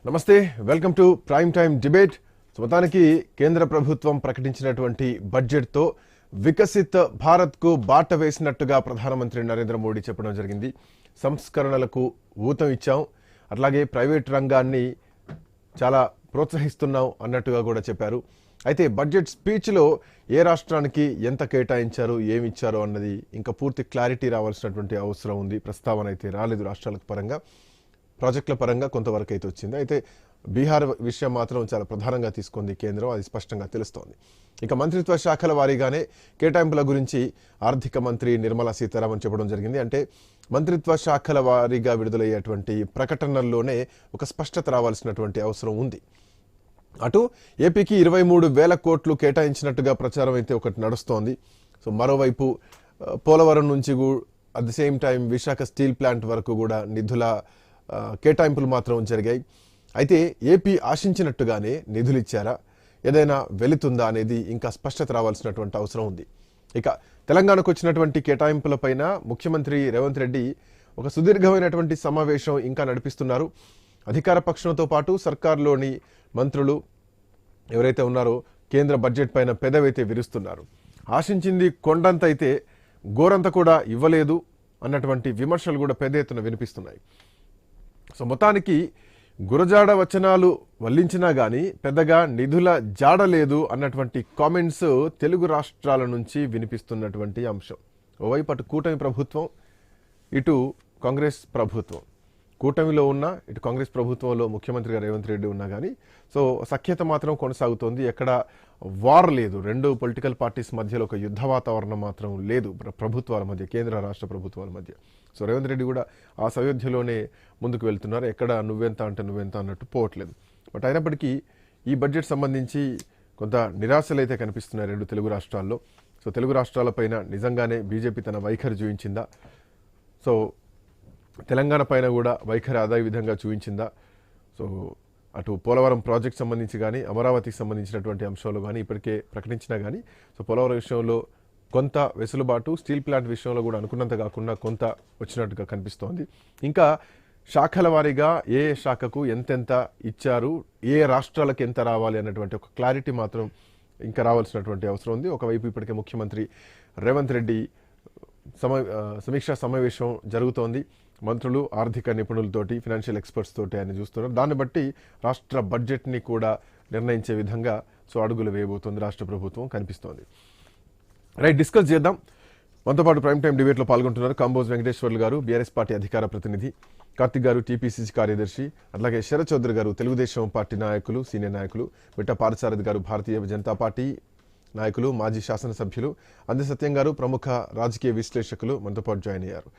నమస్తే, welcome to prime time debate. మొత్తానికి కేంద్ర ప్రభుత్వం ప్రకటించినటువంటి బడ్జెట్తో వికసిత్ భారత్కు బాట వేసినట్టుగా ప్రధానమంత్రి నరేంద్ర మోడీ చెప్పడం జరిగింది. సంస్కరణలకు ఊతం ఇచ్చాం, అట్లాగే ప్రైవేట్ రంగాన్ని చాలా ప్రోత్సహిస్తున్నాం అన్నట్టుగా కూడా చెప్పారు. అయితే బడ్జెట్ స్పీచ్లో ఏ రాష్ట్రానికి ఎంత కేటాయించారు, ఏమిచ్చారో అన్నది ఇంకా పూర్తి క్లారిటీ రావాల్సినటువంటి అవసరం ఉంది. ప్రస్తావన అయితే రాలేదు రాష్ట్రాలకు పరంగా. ప్రాజెక్టుల పరంగా కొంతవరకు అయితే వచ్చింది. అయితే బీహార్ విషయం మాత్రం చాలా ప్రధానంగా తీసుకుంది కేంద్రం, అది స్పష్టంగా తెలుస్తోంది. ఇక మంత్రిత్వ శాఖల వారీగానే కేటాయింపుల గురించి ఆర్థిక మంత్రి నిర్మలా సీతారామన్ చెప్పడం జరిగింది. అంటే మంత్రిత్వ శాఖల వారీగా విడుదలయ్యేటువంటి ప్రకటనల్లోనే ఒక స్పష్టత రావాల్సినటువంటి అవసరం ఉంది. అటు ఏపీకి 23,000 కోట్లు కేటాయించినట్టుగా ప్రచారం అయితే ఒకటి నడుస్తోంది. సో మరోవైపు పోలవరం నుంచి at the same time Visakha steel plant వరకు కూడా నిధుల కేటాయింపులు మాత్రం జరిగాయి. అయితే ఏపీ ఆశించినట్టుగానే నిధులు ఇచ్చారా, ఏదైనా వెళుతుందా అనేది ఇంకా స్పష్టత రావాల్సినటువంటి అవసరం ఉంది. ఇక తెలంగాణకు వచ్చినటువంటి కేటాయింపులపైన ముఖ్యమంత్రి రేవంత్ రెడ్డి ఒక సుదీర్ఘమైనటువంటి సమావేశం ఇంకా నడిపిస్తున్నారు. అధికార పక్షంతో పాటు సర్కార్లోని మంత్రులు ఎవరైతే ఉన్నారో కేంద్ర బడ్జెట్ పైన పెదవైతే విరుస్తున్నారు. ఆశించింది కొండంత అయితే గోరంత కూడా ఇవ్వలేదు అన్నటువంటి విమర్శలు కూడా పెద్ద ఎత్తున వినిపిస్తున్నాయి. సో మొత్తానికి గురజాడ వచనాలు వల్లించినా కానీ పెద్దగా నిధుల జాడ లేదు అన్నటువంటి కామెంట్స్ తెలుగు రాష్ట్రాల నుంచి వినిపిస్తున్నటువంటి అంశం. ఓవైపు అటు కూటమి ప్రభుత్వం, ఇటు కాంగ్రెస్ ప్రభుత్వం. కూటమిలో ఉన్న ఇటు కాంగ్రెస్ ప్రభుత్వంలో ముఖ్యమంత్రిగా రేవంత్ రెడ్డి ఉన్నా కానీ సో సఖ్యత మాత్రం కొనసాగుతోంది. ఎక్కడ వార్ లేదు, రెండు పొలిటికల్ పార్టీస్ మధ్యలో ఒక యుద్ధ వాతావరణం మాత్రం లేదు ప్రభుత్వాల మధ్య, కేంద్ర రాష్ట్ర ప్రభుత్వాల మధ్య. సో రేవంత్ రెడ్డి కూడా ఆ సయోధ్యలోనే ముందుకు వెళ్తున్నారు. ఎక్కడ నువ్వెంత అంటే నువ్వెంత అన్నట్టు పోవట్లేదు. బట్ అయినప్పటికీ ఈ బడ్జెట్ సంబంధించి కొంత నిరాశలు అయితే కనిపిస్తున్నాయి రెండు తెలుగు రాష్ట్రాల్లో. సో తెలుగు రాష్ట్రాలపైన నిజంగానే బీజేపీ తన వైఖరి చూపించిందా, సో తెలంగాణ పైన కూడా వైఖరి అదే విధంగా చూపించిందా, సో అటు పోలవరం ప్రాజెక్ట్ సంబంధించి కానీ అమరావతికి సంబంధించినటువంటి అంశాలు కానీ ఇప్పటికే ప్రకటించినా కానీ సో పోలవరం విషయంలో కొంత వెసులుబాటు, స్టీల్ ప్లాంట్ విషయంలో కూడా అనుకున్నంత కాకుండా కొంత వచ్చినట్టుగా కనిపిస్తోంది. ఇంకా శాఖల వారీగా ఏ శాఖకు ఎంతెంత ఇచ్చారు, ఏ రాష్ట్రాలకు ఎంత రావాలి అన్నటువంటి ఒక క్లారిటీ మాత్రం ఇంకా రావాల్సినటువంటి అవసరం ఉంది. ఒకవైపు ఇప్పటికే ముఖ్యమంత్రి రేవంత్ రెడ్డి సమీక్షా సమావేశం జరుగుతోంది. మంత్రులు, ఆర్థిక నిపుణులతోటి, ఫైనాన్షియల్ ఎక్స్పర్ట్స్ తోటి ఆయన చూస్తున్నారు. దాన్ని బట్టి రాష్ట్ర బడ్జెట్ని కూడా నిర్ణయించే విధంగా సో అడుగులు వేయబోతోంది రాష్ట్ర ప్రభుత్వం కనిపిస్తోంది. రైట్, డిస్కస్ చేద్దాం. మనతో పాటు ప్రైమ్ టైం డిబేట్లో పాల్గొంటున్నారు కాంబోజ్ వెంకటేశ్వర్లు గారు, బీఆర్ఎస్ పార్టీ అధికార ప్రతినిధి, కార్తిక్ గారు టీపీసీసీ కార్యదర్శి, అట్లాగే శరత్ చౌదరి గారు తెలుగుదేశం పార్టీ నాయకులు, సీనియర్ నాయకులు, మిట్ట పార్థసారథి గారు భారతీయ జనతా పార్టీ నాయకులు, మాజీ శాసనసభ్యులు, అంది సత్యం గారు ప్రముఖ రాజకీయ విశ్లేషకులు మనతో పాటు జాయిన్ అయ్యారు.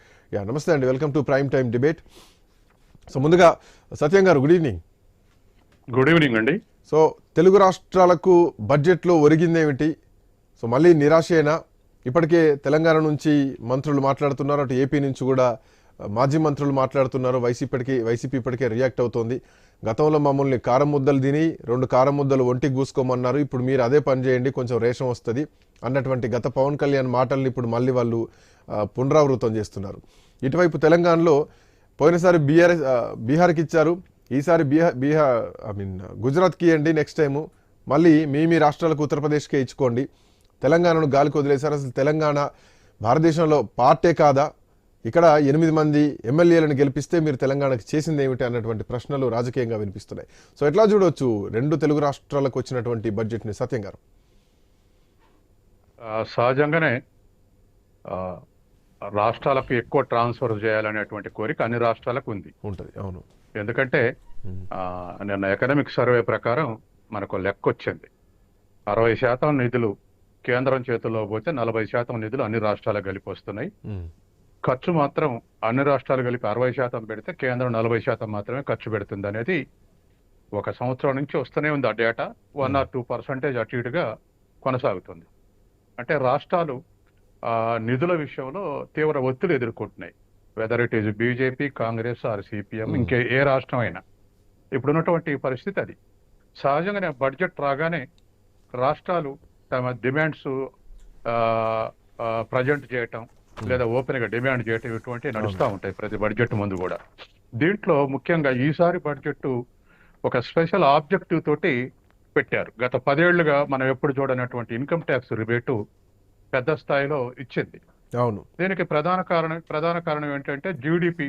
నమస్తే అండి, welcome to prime time debate. So ముందుగా సత్యం గారు, గుడ్ ఈవినింగ్. గుడ్ ఈవినింగ్ అండి. సో తెలుగు రాష్ట్రాలకు బడ్జెట్లో ఒరిగిందేమిటి? సో మళ్ళీ నిరాశేనా? ఇప్పటికే తెలంగాణ నుంచి మంత్రులు మాట్లాడుతున్నారు, అటు ఏపీ నుంచి కూడా మాజీ మంత్రులు మాట్లాడుతున్నారు. వైసీపీ ఇప్పటికే రియాక్ట్ అవుతోంది. గతంలో మమ్మల్ని కారం ముద్దలు తిని 2 కారం ముద్దలు ఒంటికి గూసుకోమన్నారు, ఇప్పుడు మీరు అదే పని చేయండి, కొంచెం రేషం వస్తుంది అన్నటువంటి గత పవన్ కళ్యాణ్ మాటల్ని ఇప్పుడు మళ్ళీ వాళ్ళు పునరావృతం చేస్తున్నారు. ఇటువైపు తెలంగాణలో పోయినసారి బీహార్కి ఇచ్చారు, ఈసారి గుజరాత్కి ఇవ్వండి, నెక్స్ట్ టైము మళ్ళీ మీ రాష్ట్రాలకు ఉత్తరప్రదేశ్కే ఇచ్చుకోండి, తెలంగాణను గాలికి వదిలేశారు. అసలు తెలంగాణ భారతదేశంలో పార్టే కాదా? ఇక్కడ 8 మంది ఎమ్మెల్యేలను గెలిపిస్తే మీరు తెలంగాణకు చేసింది ఏమిటి అన్నటువంటి ప్రశ్నలు రాజకీయంగా వినిపిస్తున్నాయి. సో ఎట్లా చూడవచ్చు రెండు తెలుగు రాష్ట్రాలకు వచ్చినటువంటి బడ్జెట్ని సత్యం గారు? సహజంగానే రాష్ట్రాలకు ఎక్కువ ట్రాన్స్ఫర్ చేయాలనేటువంటి కోరిక అన్ని రాష్ట్రాలకు ఉంటుంది. అవును, ఎందుకంటే నిన్న ఎకనామిక్ సర్వే ప్రకారం మనకు లెక్క వచ్చింది. 60% నిధులు కేంద్రం చేతుల్లో పోతే 40% నిధులు అన్ని రాష్ట్రాలకు కలిపి వస్తున్నాయి. ఖర్చు మాత్రం అన్ని రాష్ట్రాలు కలిపి 60% పెడితే కేంద్రం 40% మాత్రమే ఖర్చు పెడుతుంది అనేది ఒక సంవత్సరం నుంచి వస్తూనే ఉంది. ఆ డేటా 1 or 2% అటు ఇటుగా కొనసాగుతుంది. అంటే రాష్ట్రాలు నిధుల విషయంలో తీవ్ర ఒత్తిడి ఎదుర్కొంటున్నాయి. Whether it is BJP, Congress or CPM, ఇంకే ఏ రాష్ట్రం అయినా ఇప్పుడున్నటువంటి పరిస్థితి అది. సహజంగానే బడ్జెట్ రాగానే రాష్ట్రాలు తమ డిమాండ్స్ ప్రజెంట్ చేయటం లేదా ఓపెన్ గా డిమాండ్ చేయటం ఇటువంటి నడుస్తూ ఉంటాయి ప్రతి బడ్జెట్ ముందు కూడా. దీంట్లో ముఖ్యంగా ఈసారి బడ్జెట్ ఒక స్పెషల్ ఆబ్జెక్టివ్ తోటి పెట్టారు. గత 10 ఏళ్లుగా మనం ఎప్పుడు చూడనటువంటి ఇన్కమ్ ట్యాక్స్ రిబేటు పెద్ద స్థాయిలో ఇచ్చింది. అవును. దీనికి ప్రధాన కారణం ఏంటంటే జీడిపి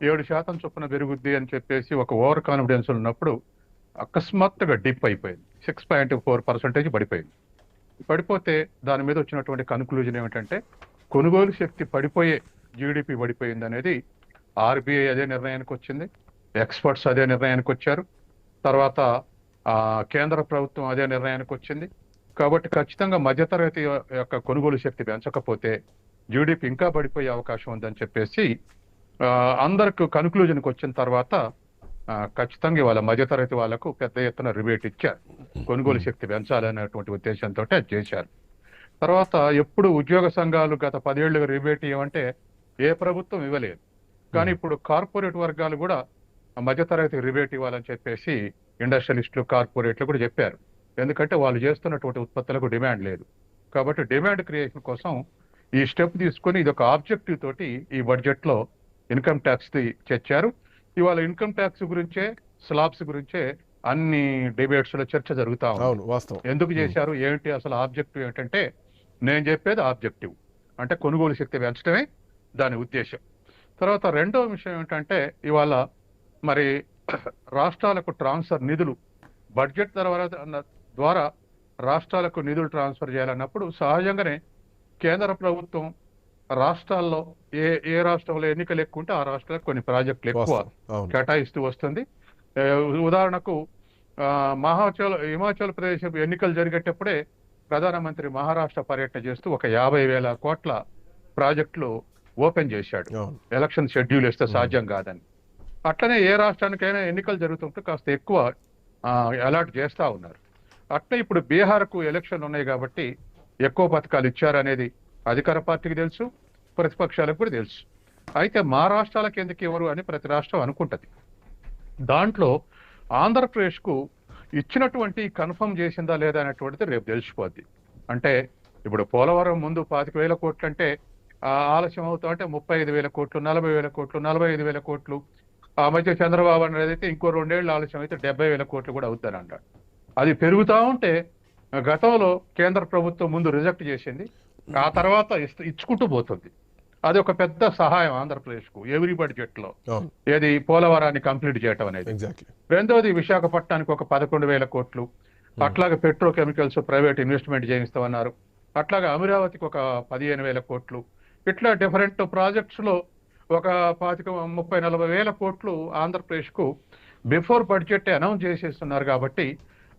7% చొప్పున పెరుగుద్ది అని చెప్పేసి ఒక ఓవర్ కాన్ఫిడెన్స్ ఉన్నప్పుడు అకస్మాత్తుగా డిప్ అయిపోయింది. 6.4% పడిపోయింది. పడిపోతే దాని మీద వచ్చినటువంటి కన్క్లూజన్ ఏమిటంటే కొనుగోలు శక్తి పడిపోయే జీడిపి పడిపోయింది అనేది ఆర్బీఐ అదే నిర్ణయానికి వచ్చింది. ఎక్స్పర్ట్స్ అదే నిర్ణయానికి వచ్చారు. తర్వాత కేంద్ర ప్రభుత్వం అదే నిర్ణయానికి వచ్చింది. కాబట్టి ఖచ్చితంగా మధ్యతరగతి యొక్క కొనుగోలు శక్తి పెంచకపోతే జీడిపి ఇంకా పడిపోయే అవకాశం ఉందని చెప్పేసి అందరికి కన్క్లూజన్కి వచ్చిన తర్వాత ఖచ్చితంగా ఇవాళ మధ్యతరగతి వాళ్లకు పెద్ద ఎత్తున రిబేట్ ఇచ్చారు. కొనుగోలు శక్తి పెంచాలనేటువంటి ఉద్దేశంతో అది చేశారు. తర్వాత ఎప్పుడు ఉద్యోగ సంఘాలు గత 10 ఏళ్లుగా రిబేట్ ఇవ్వమంటే ఏ ప్రభుత్వం ఇవ్వలేదు. కానీ ఇప్పుడు కార్పొరేట్ వర్గాలు కూడా మధ్యతరగతి రిబేట్ ఇవ్వాలని చెప్పేసి ఇండస్ట్రియలిస్టులు, కార్పొరేట్లు కూడా చెప్పారు. ఎందుకంటే వాళ్ళు చేస్తున్నటువంటి ఉత్పత్తులకు డిమాండ్ లేదు. కాబట్టి డిమాండ్ క్రియేషన్ కోసం ఈ స్టెప్ తీసుకొని ఇది ఒక ఆబ్జెక్టివ్ తోటి ఈ బడ్జెట్ లో ఇన్కమ్ ట్యాక్స్ ది తెచ్చారు. ఇవాళ ఇన్కమ్ ట్యాక్స్ గురించే, స్లాబ్స్ గురించే అన్ని డిబేట్స్ లో చర్చ జరుగుతా ఉంది. ఎందుకు చేశారు, ఏంటి అసలు ఆబ్జెక్టివ్ ఏంటంటే నేను చెప్పేది ఆబ్జెక్టివ్ అంటే కొనుగోలు శక్తి పెంచడమే దాని ఉద్దేశం. తర్వాత రెండో విషయం ఏంటంటే ఇవాళ మరి రాష్ట్రాలకు ట్రాన్స్ఫర్ నిధులు బడ్జెట్ ద్వారా రాష్ట్రాలకు నిధులు ట్రాన్స్ఫర్ చేయాలన్నప్పుడు సహజంగానే కేంద్ర ప్రభుత్వం రాష్ట్రాల్లో ఏ రాష్ట్రంలో ఎన్నికలు ఎక్కువ ఉంటే ఆ రాష్ట్రాలకు కొన్ని ప్రాజెక్టులు ఎక్కువ కేటాయిస్తూ వస్తుంది. ఉదాహరణకు హిమాచల్ ప్రదేశ్ ఎన్నికలు జరిగేటప్పుడే ప్రధానమంత్రి మహారాష్ట్ర పర్యటన చేస్తూ ఒక 50,000 కోట్ల ప్రాజెక్టులు ఓపెన్ చేశాడు. ఎలక్షన్ షెడ్యూల్ ఇస్తే సాధ్యం కాదని. అట్లనే ఏ రాష్ట్రానికైనా ఎన్నికలు జరుగుతుంటే కాస్త ఎక్కువ అలాట్ చేస్తా ఉన్నారు. అట్లే ఇప్పుడు బీహార్కు ఎలక్షన్లు ఉన్నాయి కాబట్టి ఎక్కువ పథకాలు ఇచ్చారనేది అధికార పార్టీకి తెలుసు, ప్రతిపక్షాలకు కూడా తెలుసు. అయితే మా రాష్ట్రాలకు ఎందుకు ఇవ్వరు అని ప్రతి రాష్ట్రం అనుకుంటది. దాంట్లో ఆంధ్రప్రదేశ్కు ఇచ్చినటువంటి కన్ఫర్మ్ చేసిందా లేదా అనేటువంటిది రేపు తెలిసిపోద్ది. అంటే ఇప్పుడు పోలవరం ముందు 25,000 కోట్లు అంటే ఆలస్యం అవుతా అంటే 35,000 కోట్లు, 40,000 కోట్లు, 45,000 కోట్లు. ఆ మధ్య చంద్రబాబు అనేది అయితే ఇంకో 2 ఏళ్ళు ఆలస్యం అయితే 70,000 కోట్లు కూడా అవుతారు అంటాడు. అది పెరుగుతా ఉంటే గతంలో కేంద్ర ప్రభుత్వం ముందు రిజెక్ట్ చేసింది, ఆ తర్వాత ఇచ్చుకుంటూ పోతుంది. అది ఒక పెద్ద సహాయం ఆంధ్రప్రదేశ్ కు ఎవరీ బడ్జెట్ లో, ఏది పోలవరాన్ని కంప్లీట్ చేయటం అనేది. రెండోది విశాఖపట్నానికి ఒక 11,000 కోట్లు, అట్లాగే పెట్రోకెమికల్స్ ప్రైవేట్ ఇన్వెస్ట్మెంట్ చేయిస్తామన్నారు. అట్లాగే అమరావతికి ఒక 15,000 కోట్లు. ఇట్లా డిఫరెంట్ ప్రాజెక్ట్స్ లో ఒక 30,000-40,000 కోట్లు ఆంధ్రప్రదేశ్ కు బిఫోర్ బడ్జెట్ అనౌన్స్ చేసేస్తున్నారు. కాబట్టి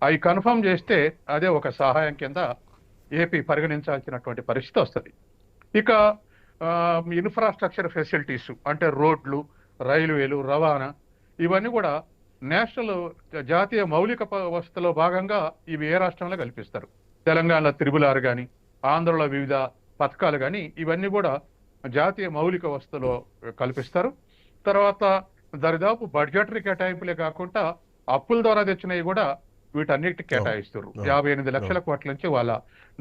అవి కన్ఫర్మ్ చేస్తే అదే ఒక సహాయం కింద ఏపీ పరిగణించాల్సినటువంటి పరిస్థితి వస్తుంది. ఇక ఇన్ఫ్రాస్ట్రక్చర్ ఫెసిలిటీస్ అంటే రోడ్లు, రైల్వేలు, రవాణా ఇవన్నీ కూడా జాతీయ మౌలిక వసతిలో భాగంగా ఇవి ఏ రాష్ట్రంలో కల్పిస్తారు. తెలంగాణలో త్రిబుల్-ఆర్ కానీ, ఆంధ్రలో వివిధ పథకాలు కానీ ఇవన్నీ కూడా జాతీయ మౌలిక వసతిలో కల్పిస్తారు. తర్వాత దరిదాపు బడ్జెటరీ కేటాయింపులే కాకుండా అప్పుల ద్వారా తెచ్చినవి కూడా వీటన్నిటికి కేటాయిస్తారు. 58 లక్షల కోట్ల నుంచి వాళ్ళ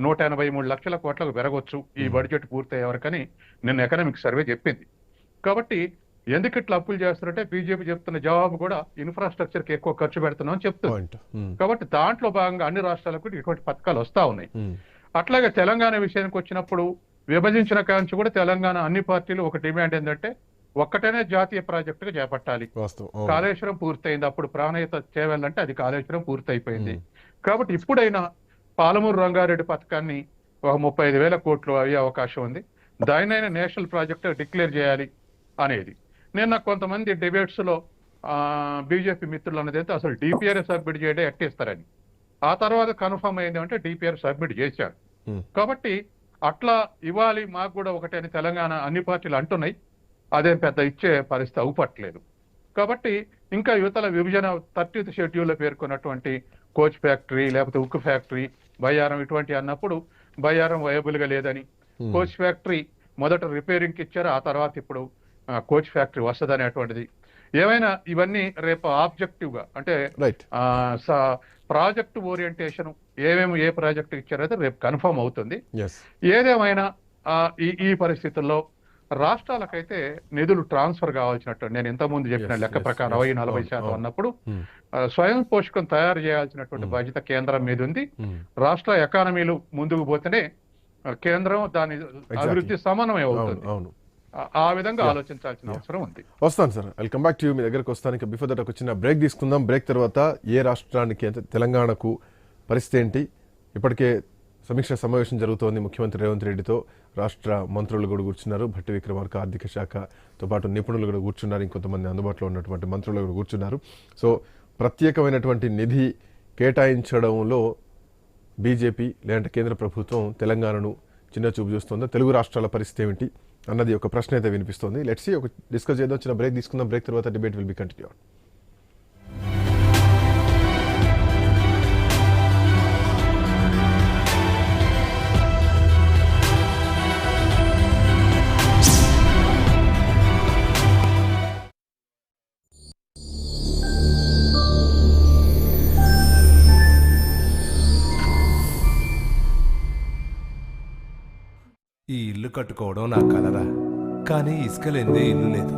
183 లక్షల కోట్లకు పెరగొచ్చు ఈ బడ్జెట్ పూర్తయ్యే వరకని నిన్న ఎకనామిక్ సర్వే చెప్పింది. కాబట్టి ఎందుకు ఇట్లా అప్పులు చేస్తారంటే బీజేపీ చెప్తున్న జవాబు కూడా ఇన్ఫ్రాస్ట్రక్చర్ కి ఎక్కువ ఖర్చు పెడుతున్నాం అని చెప్తుంది. కాబట్టి దాంట్లో భాగంగా అన్ని రాష్ట్రాలకు ఇటువంటి పథకాలు వస్తా ఉన్నాయి. అట్లాగే తెలంగాణ విషయానికి వచ్చినప్పుడు విభజించిన కాంచి కూడా తెలంగాణ అన్ని పార్టీలు ఒక డిమాండ్ ఏంటంటే ఒక్కటనే జాతీయ ప్రాజెక్టుగా చేపట్టాలి. కాళేశ్వరం పూర్తయింది, అప్పుడు ప్రాణహిత చేయాలంటే అది కాళేశ్వరం పూర్తయిపోయింది. కాబట్టి ఇప్పుడైనా పాలమూరు రంగారెడ్డి పథకాన్ని ఒక 35,000 కోట్లు అయ్యే అవకాశం ఉంది, దానినైనా నేషనల్ ప్రాజెక్ట్ డిక్లేర్ చేయాలి అనేది. నిన్న కొంతమంది డిబేట్స్ లో బీజేపీ మిత్రులు అన్నది అయితే అసలు డిపిఆర్ సబ్మిట్ చేయడం ఎక్కిస్తారని, ఆ తర్వాత కన్ఫర్మ్ అయింది అంటే డిపిఆర్ సబ్మిట్ చేశారు. కాబట్టి అట్లా ఇవ్వాలి మాకు కూడా ఒకటే అని తెలంగాణ అన్ని పార్టీలు అంటున్నాయి. అదేం పెద్ద ఇచ్చే పరిస్థితి అవుపట్లేదు. కాబట్టి ఇంకా యువతల విభజన 30th షెడ్యూల్లో పేర్కొన్నటువంటి కోచ్ ఫ్యాక్టరీ లేకపోతే ఉక్కు ఫ్యాక్టరీ, బయ్యారం ఇటువంటి అన్నప్పుడు బయ్యారం వయబుల్ గా లేదని, కోచ్ ఫ్యాక్టరీ మొదట రిపేరింగ్ కి ఇచ్చారు, ఆ తర్వాత ఇప్పుడు కోచ్ ఫ్యాక్టరీ వస్తుంది అనేటువంటిది. ఏమైనా ఇవన్నీ రేపు ఆబ్జెక్టివ్ గా అంటే ప్రాజెక్ట్ ఓరియంటేషన్ ఏ ప్రాజెక్ట్ ఇచ్చారైతే రేపు కన్ఫర్మ్ అవుతుంది. ఏదేమైనా ఈ పరిస్థితుల్లో రాష్ట్రాలకైతే నిధులు ట్రాన్స్ఫర్ కావాల్సినట్టు నేను ఇంతకుముందు చెప్పిన లెక్క ప్రకారం 60-40% అన్నప్పుడు స్వయం పోషకం తయారు చేయాల్సినటువంటి బాధ్యత కేంద్రం మీద ఉంది. రాష్ట్ర ఎకానమీలు ముందుకు పోతేనే కేంద్రం దాని అభివృద్ధి సమన్వయం అవుతుంది. ఆ విధంగా ఆలోచించాల్సిన అవసరం ఉంది. వస్తాను sir, I come back to you. మీ దగ్గరకు వస్తాను. ఇంకా బిఫోర్ దట్ ఒక చిన్న బ్రేక్ తీసుకుందాం. బ్రేక్ తర్వాత ఏ రాష్ట్రానికి అంటే తెలంగాణకు పరిస్థితి ఏంటి, ఇప్పటికే సమీక్ష సమావేశం జరుగుతోంది ముఖ్యమంత్రి రేవంత్ రెడ్డితో. రాష్ట్ర మంత్రులు కూడా కూర్చున్నారు, భట్టి విక్రమార్క ఆర్థిక శాఖతో పాటు నిపుణులు కూడా కూర్చున్నారు, ఇంకొంతమంది అందుబాటులో ఉన్నటువంటి మంత్రులు కూడా కూర్చున్నారు. సో ప్రత్యేకమైనటువంటి నిధి కేటాయించడంలో బీజేపీ లేదంటే కేంద్ర ప్రభుత్వం తెలంగాణను చిన్న చూపు చూస్తుందా, తెలుగు రాష్ట్రాల పరిస్థితి ఏమిటి అన్నది ఒక ప్రశ్న అయితే వినిపిస్తోంది. లెట్స్ సీ, ఒక డిస్కస్ చేద్దాం. చిన్న బ్రేక్ తీసుకుందాం. బ్రేక్ తర్వాత డిబేట్ విల్ బి కంటిన్యూ. ఈ ఇల్లు కట్టుకోవడం నా కలరా, కానీ ఇసుక లేనిదే ఇల్లు లేదు.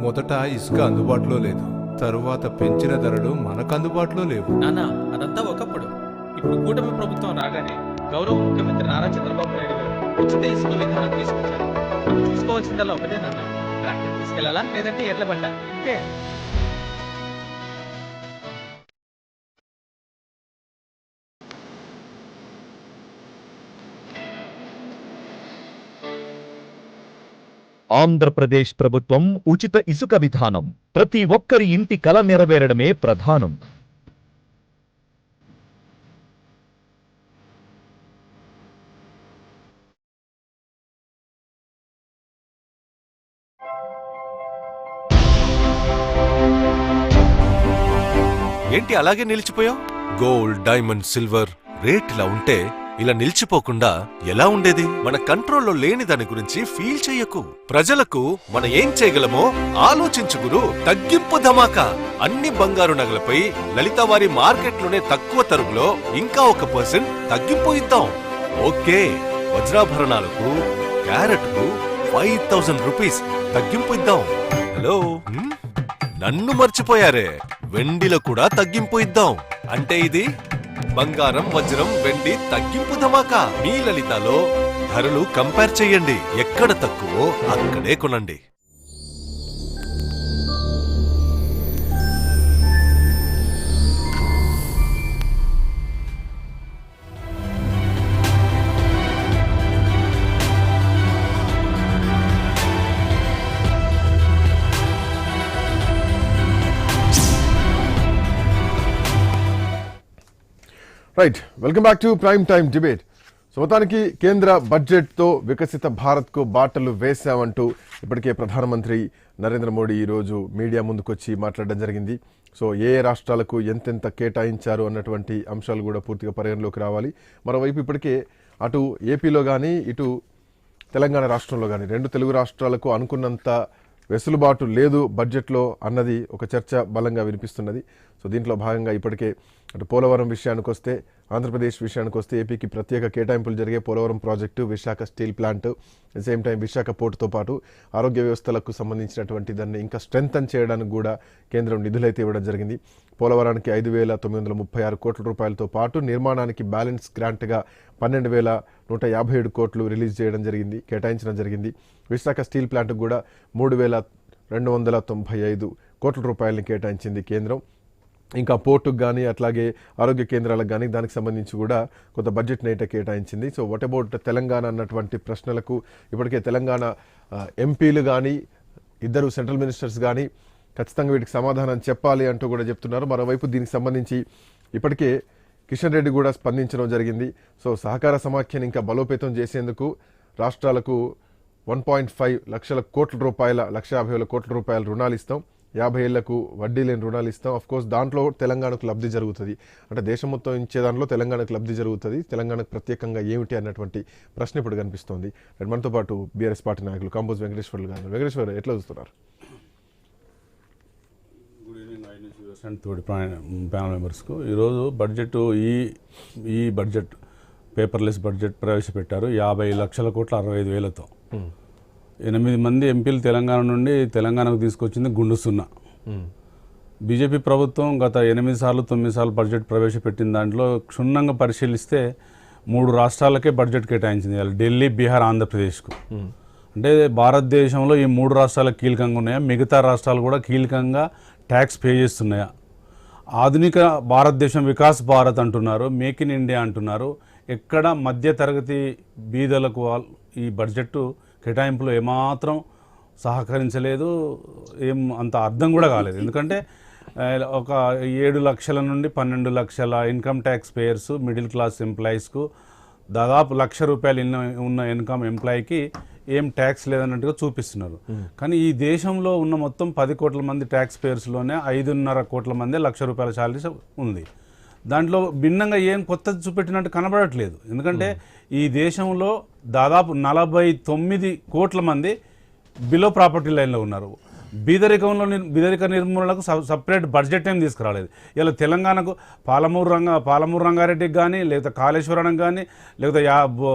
మొదట ఇసుక అందుబాటులో లేదు, తరువాత పెంచిన ధరలు మనకు అందుబాటులో లేవు. నానా అదంతా ఒకప్పుడు. ఇప్పుడు కూటమి ప్రభుత్వం రాగానే గౌరవ ముఖ్యమంత్రి నారా చంద్రబాబు నాయుడు గారు ఉచిత ఇసుక విధానం తీసుకొచ్చారు. మనం చూసుకోవాల్సిందల్లా ఒకటే నాన్న, ట్రాక్టర్ తీసుకెళ్లాలా లేదంటే ఎడ్ల బండ, ఇంతే. ఆంధ్రప్రదేశ్ ప్రభుత్వం ఉచిత ఇసుక విధానం ప్రతి ఒక్కరి ఇంటి కల నెరవేరడమే ప్రధానం. ఏంటి అలాగే నిలిచిపోయావు? గోల్డ్, డైమండ్, సిల్వర్ రేట్ ఇలా ఉంటే ఇలా నిలిచిపోకుండా ఎలా ఉండేది? మన కంట్రోల్లో లేని దాని గురించి ఫీల్ చెయ్యకు. ప్రజలకు మనం ఏం చేయగలమో ఆలోచించు గురు. తగ్గింపు ధమాకా. అన్ని బంగారు నగలపై లలిత వారి మార్కెట్లోనే తక్కువ తరుగులో ఇంకా 1% తగ్గింపు ఇద్దాం. ఓకే, వజ్రాభరణాలకు క్యారెట్కు 5000 రూపీస్ తగ్గింపు ఇద్దాం. హలో, నన్ను మర్చిపోయారే, వెండిలో కూడా తగ్గింపు ఇద్దాం. అంటే ఇది బంగారం, వజ్రం, వెండి తగ్గింపు ధమాకా. మీ లలితలో ధరలు కంపేర్ చెయ్యండి, ఎక్కడ తక్కువో అక్కడే కొనండి. Right, welcome back to prime time debate. So మొత్తానికి కేంద్ర బడ్జెట్తో వికసిత భారత్కు బాటలు వేశామంటూ ఇప్పటికే ప్రధానమంత్రి నరేంద్ర మోడీ ఈరోజు మీడియా ముందుకొచ్చి మాట్లాడడం జరిగింది. సో ఏ రాష్ట్రాలకు ఎంతెంత కేటాయించారు అన్నటువంటి అంశాలు కూడా పూర్తిగా పరిగణలోకి రావాలి. మరోవైపు ఇప్పటికే అటు ఏపీలో కానీ ఇటు తెలంగాణ రాష్ట్రంలో కానీ రెండు తెలుగు రాష్ట్రాలకు అనుకున్నంత వెసులుబాటు లేదు బడ్జెట్లో అన్నది ఒక చర్చ బలంగా వినిపిస్తున్నది. సో దీంట్లో భాగంగా ఇప్పటికే అటు పోలవరం విషయానికి వస్తే, ఆంధ్రప్రదేశ్ విషయానికి వస్తే ఏపీకి ప్రత్యేక కేటాయింపులు జరిగే Polavaram project, Visakha steel plant, same time Visakha పోర్టుతో పాటు ఆరోగ్య వ్యవస్థలకు సంబంధించినటువంటి దాన్ని ఇంకా స్ట్రెంగ్తన్ చేయడానికి కూడా కేంద్రం నిధులైతే ఇవ్వడం జరిగింది. పోలవరానికి 5,936 కోట్ల రూపాయలతో పాటు నిర్మాణానికి బ్యాలెన్స్ గ్రాంట్గా 12,157 కోట్లు రిలీజ్ చేయడం జరిగింది, కేటాయించడం జరిగింది. విశాఖ స్టీల్ ప్లాంట్కు కూడా 3,295 కోట్ల రూపాయలని కేటాయించింది కేంద్రం. ఇంకా పోర్టుకు కానీ అట్లాగే ఆరోగ్య కేంద్రాలకు కానీ దానికి సంబంధించి కూడా కొంత బడ్జెట్ని అయితే కేటాయించింది. సో వాట్ అబౌట్ తెలంగాణ అన్నటువంటి ప్రశ్నలకు ఇప్పటికే తెలంగాణ ఎంపీలు కానీ ఇద్దరు సెంట్రల్ మినిస్టర్స్ కానీ ఖచ్చితంగా వీటికి సమాధానం చెప్పాలి అంటూ కూడా చెప్తున్నారు. మరోవైపు దీనికి సంబంధించి ఇప్పటికే కిషన్ రెడ్డి కూడా స్పందించడం జరిగింది. సో సహకార సమాఖ్యను ఇంకా బలోపేతం చేసేందుకు రాష్ట్రాలకు 1.5 లక్షల కోట్ల రూపాయల 1,50,000 కోట్ల రూపాయల రుణాలు ఇస్తాం, 50 ఏళ్లకు వడ్డీ లేని రుణాలు ఇస్తాం. అఫ్కోర్స్ దాంట్లో తెలంగాణకు లబ్ధి జరుగుతుంది, అంటే దేశం మొత్తం ఇచ్చే దాంట్లో తెలంగాణకు లబ్ధి జరుగుతుంది. తెలంగాణకు ప్రత్యేకంగా ఏమిటి అన్నటువంటి ప్రశ్న ఇప్పుడు కనిపిస్తోంది. అండ్ మనతో పాటు బీఆర్ఎస్ పార్టీ నాయకులు కాంబోజ్ వెంకటేశ్వర్లు గారు. వెంకటేశ్వర్, ఎట్లా చూస్తున్నారు? గుడ్ ఈవినింగ్ ఐన్యూస్ అండ్ తోటి ప్యానల్ మెంబర్స్కు. ఈరోజు బడ్జెట్ ఈ బడ్జెట్ పేపర్లెస్ బడ్జెట్ ప్రవేశపెట్టారు 50 లక్షల కోట్ల 65 వేలతో. 8 మంది ఎంపీలు తెలంగాణ నుండి తెలంగాణకు తీసుకొచ్చింది గుండు సున్నా. బీజేపీ ప్రభుత్వం గత 8 సార్లు 9 సార్లు బడ్జెట్ ప్రవేశపెట్టిన దాంట్లో క్షుణ్ణంగా పరిశీలిస్తే 3 రాష్ట్రాలకే బడ్జెట్ కేటాయించింది, ఢిల్లీ, బీహార్, ఆంధ్రప్రదేశ్కు. అంటే భారతదేశంలో ఈ 3 రాష్ట్రాలు కీలకంగా ఉన్నాయా, మిగతా రాష్ట్రాలు కూడా కీలకంగా ట్యాక్స్ పే చేస్తున్నాయా? ఆధునిక భారతదేశం వికాస్ భారత్ అంటున్నారు, మేక్ ఇన్ ఇండియా అంటున్నారు. ఎక్కడ మధ్యతరగతి బీదలకు ఈ బడ్జెట్ కేటాయింపులో ఏమాత్రం సహకరించలేదు, ఏం అంత అర్థం కూడా కాలేదు. ఎందుకంటే ఒక 7 లక్షల నుండి 12 లక్షల income tax payers, middle class ఎంప్లాయీస్కు దాదాపు ₹1,00,000 ఉన్న ఇన్కమ్ ఎంప్లాయీకి ఏం ట్యాక్స్ లేదన్నట్టుగా చూపిస్తున్నారు. కానీ ఈ దేశంలో ఉన్న మొత్తం 10 కోట్ల మంది ట్యాక్స్ పేయర్స్లోనే 5.5 కోట్ల మంది ₹1,00,000 శాలరీ ఉంది. దాంట్లో భిన్నంగా ఏం కొత్త చూపెట్టినట్టు కనబడట్లేదు. ఎందుకంటే ఈ దేశంలో దాదాపు 49 కోట్ల మంది బిలో ప్రాపర్టీ లైన్లో ఉన్నారు. బీదరిక నిర్మూలనకు సపరేట్ బడ్జెట్ ఏం తీసుకురాలేదు. ఇలా తెలంగాణకు పాలమూరు రంగారెడ్డికి కానీ, లేకపోతే కాళేశ్వరం కానీ, లేకపోతే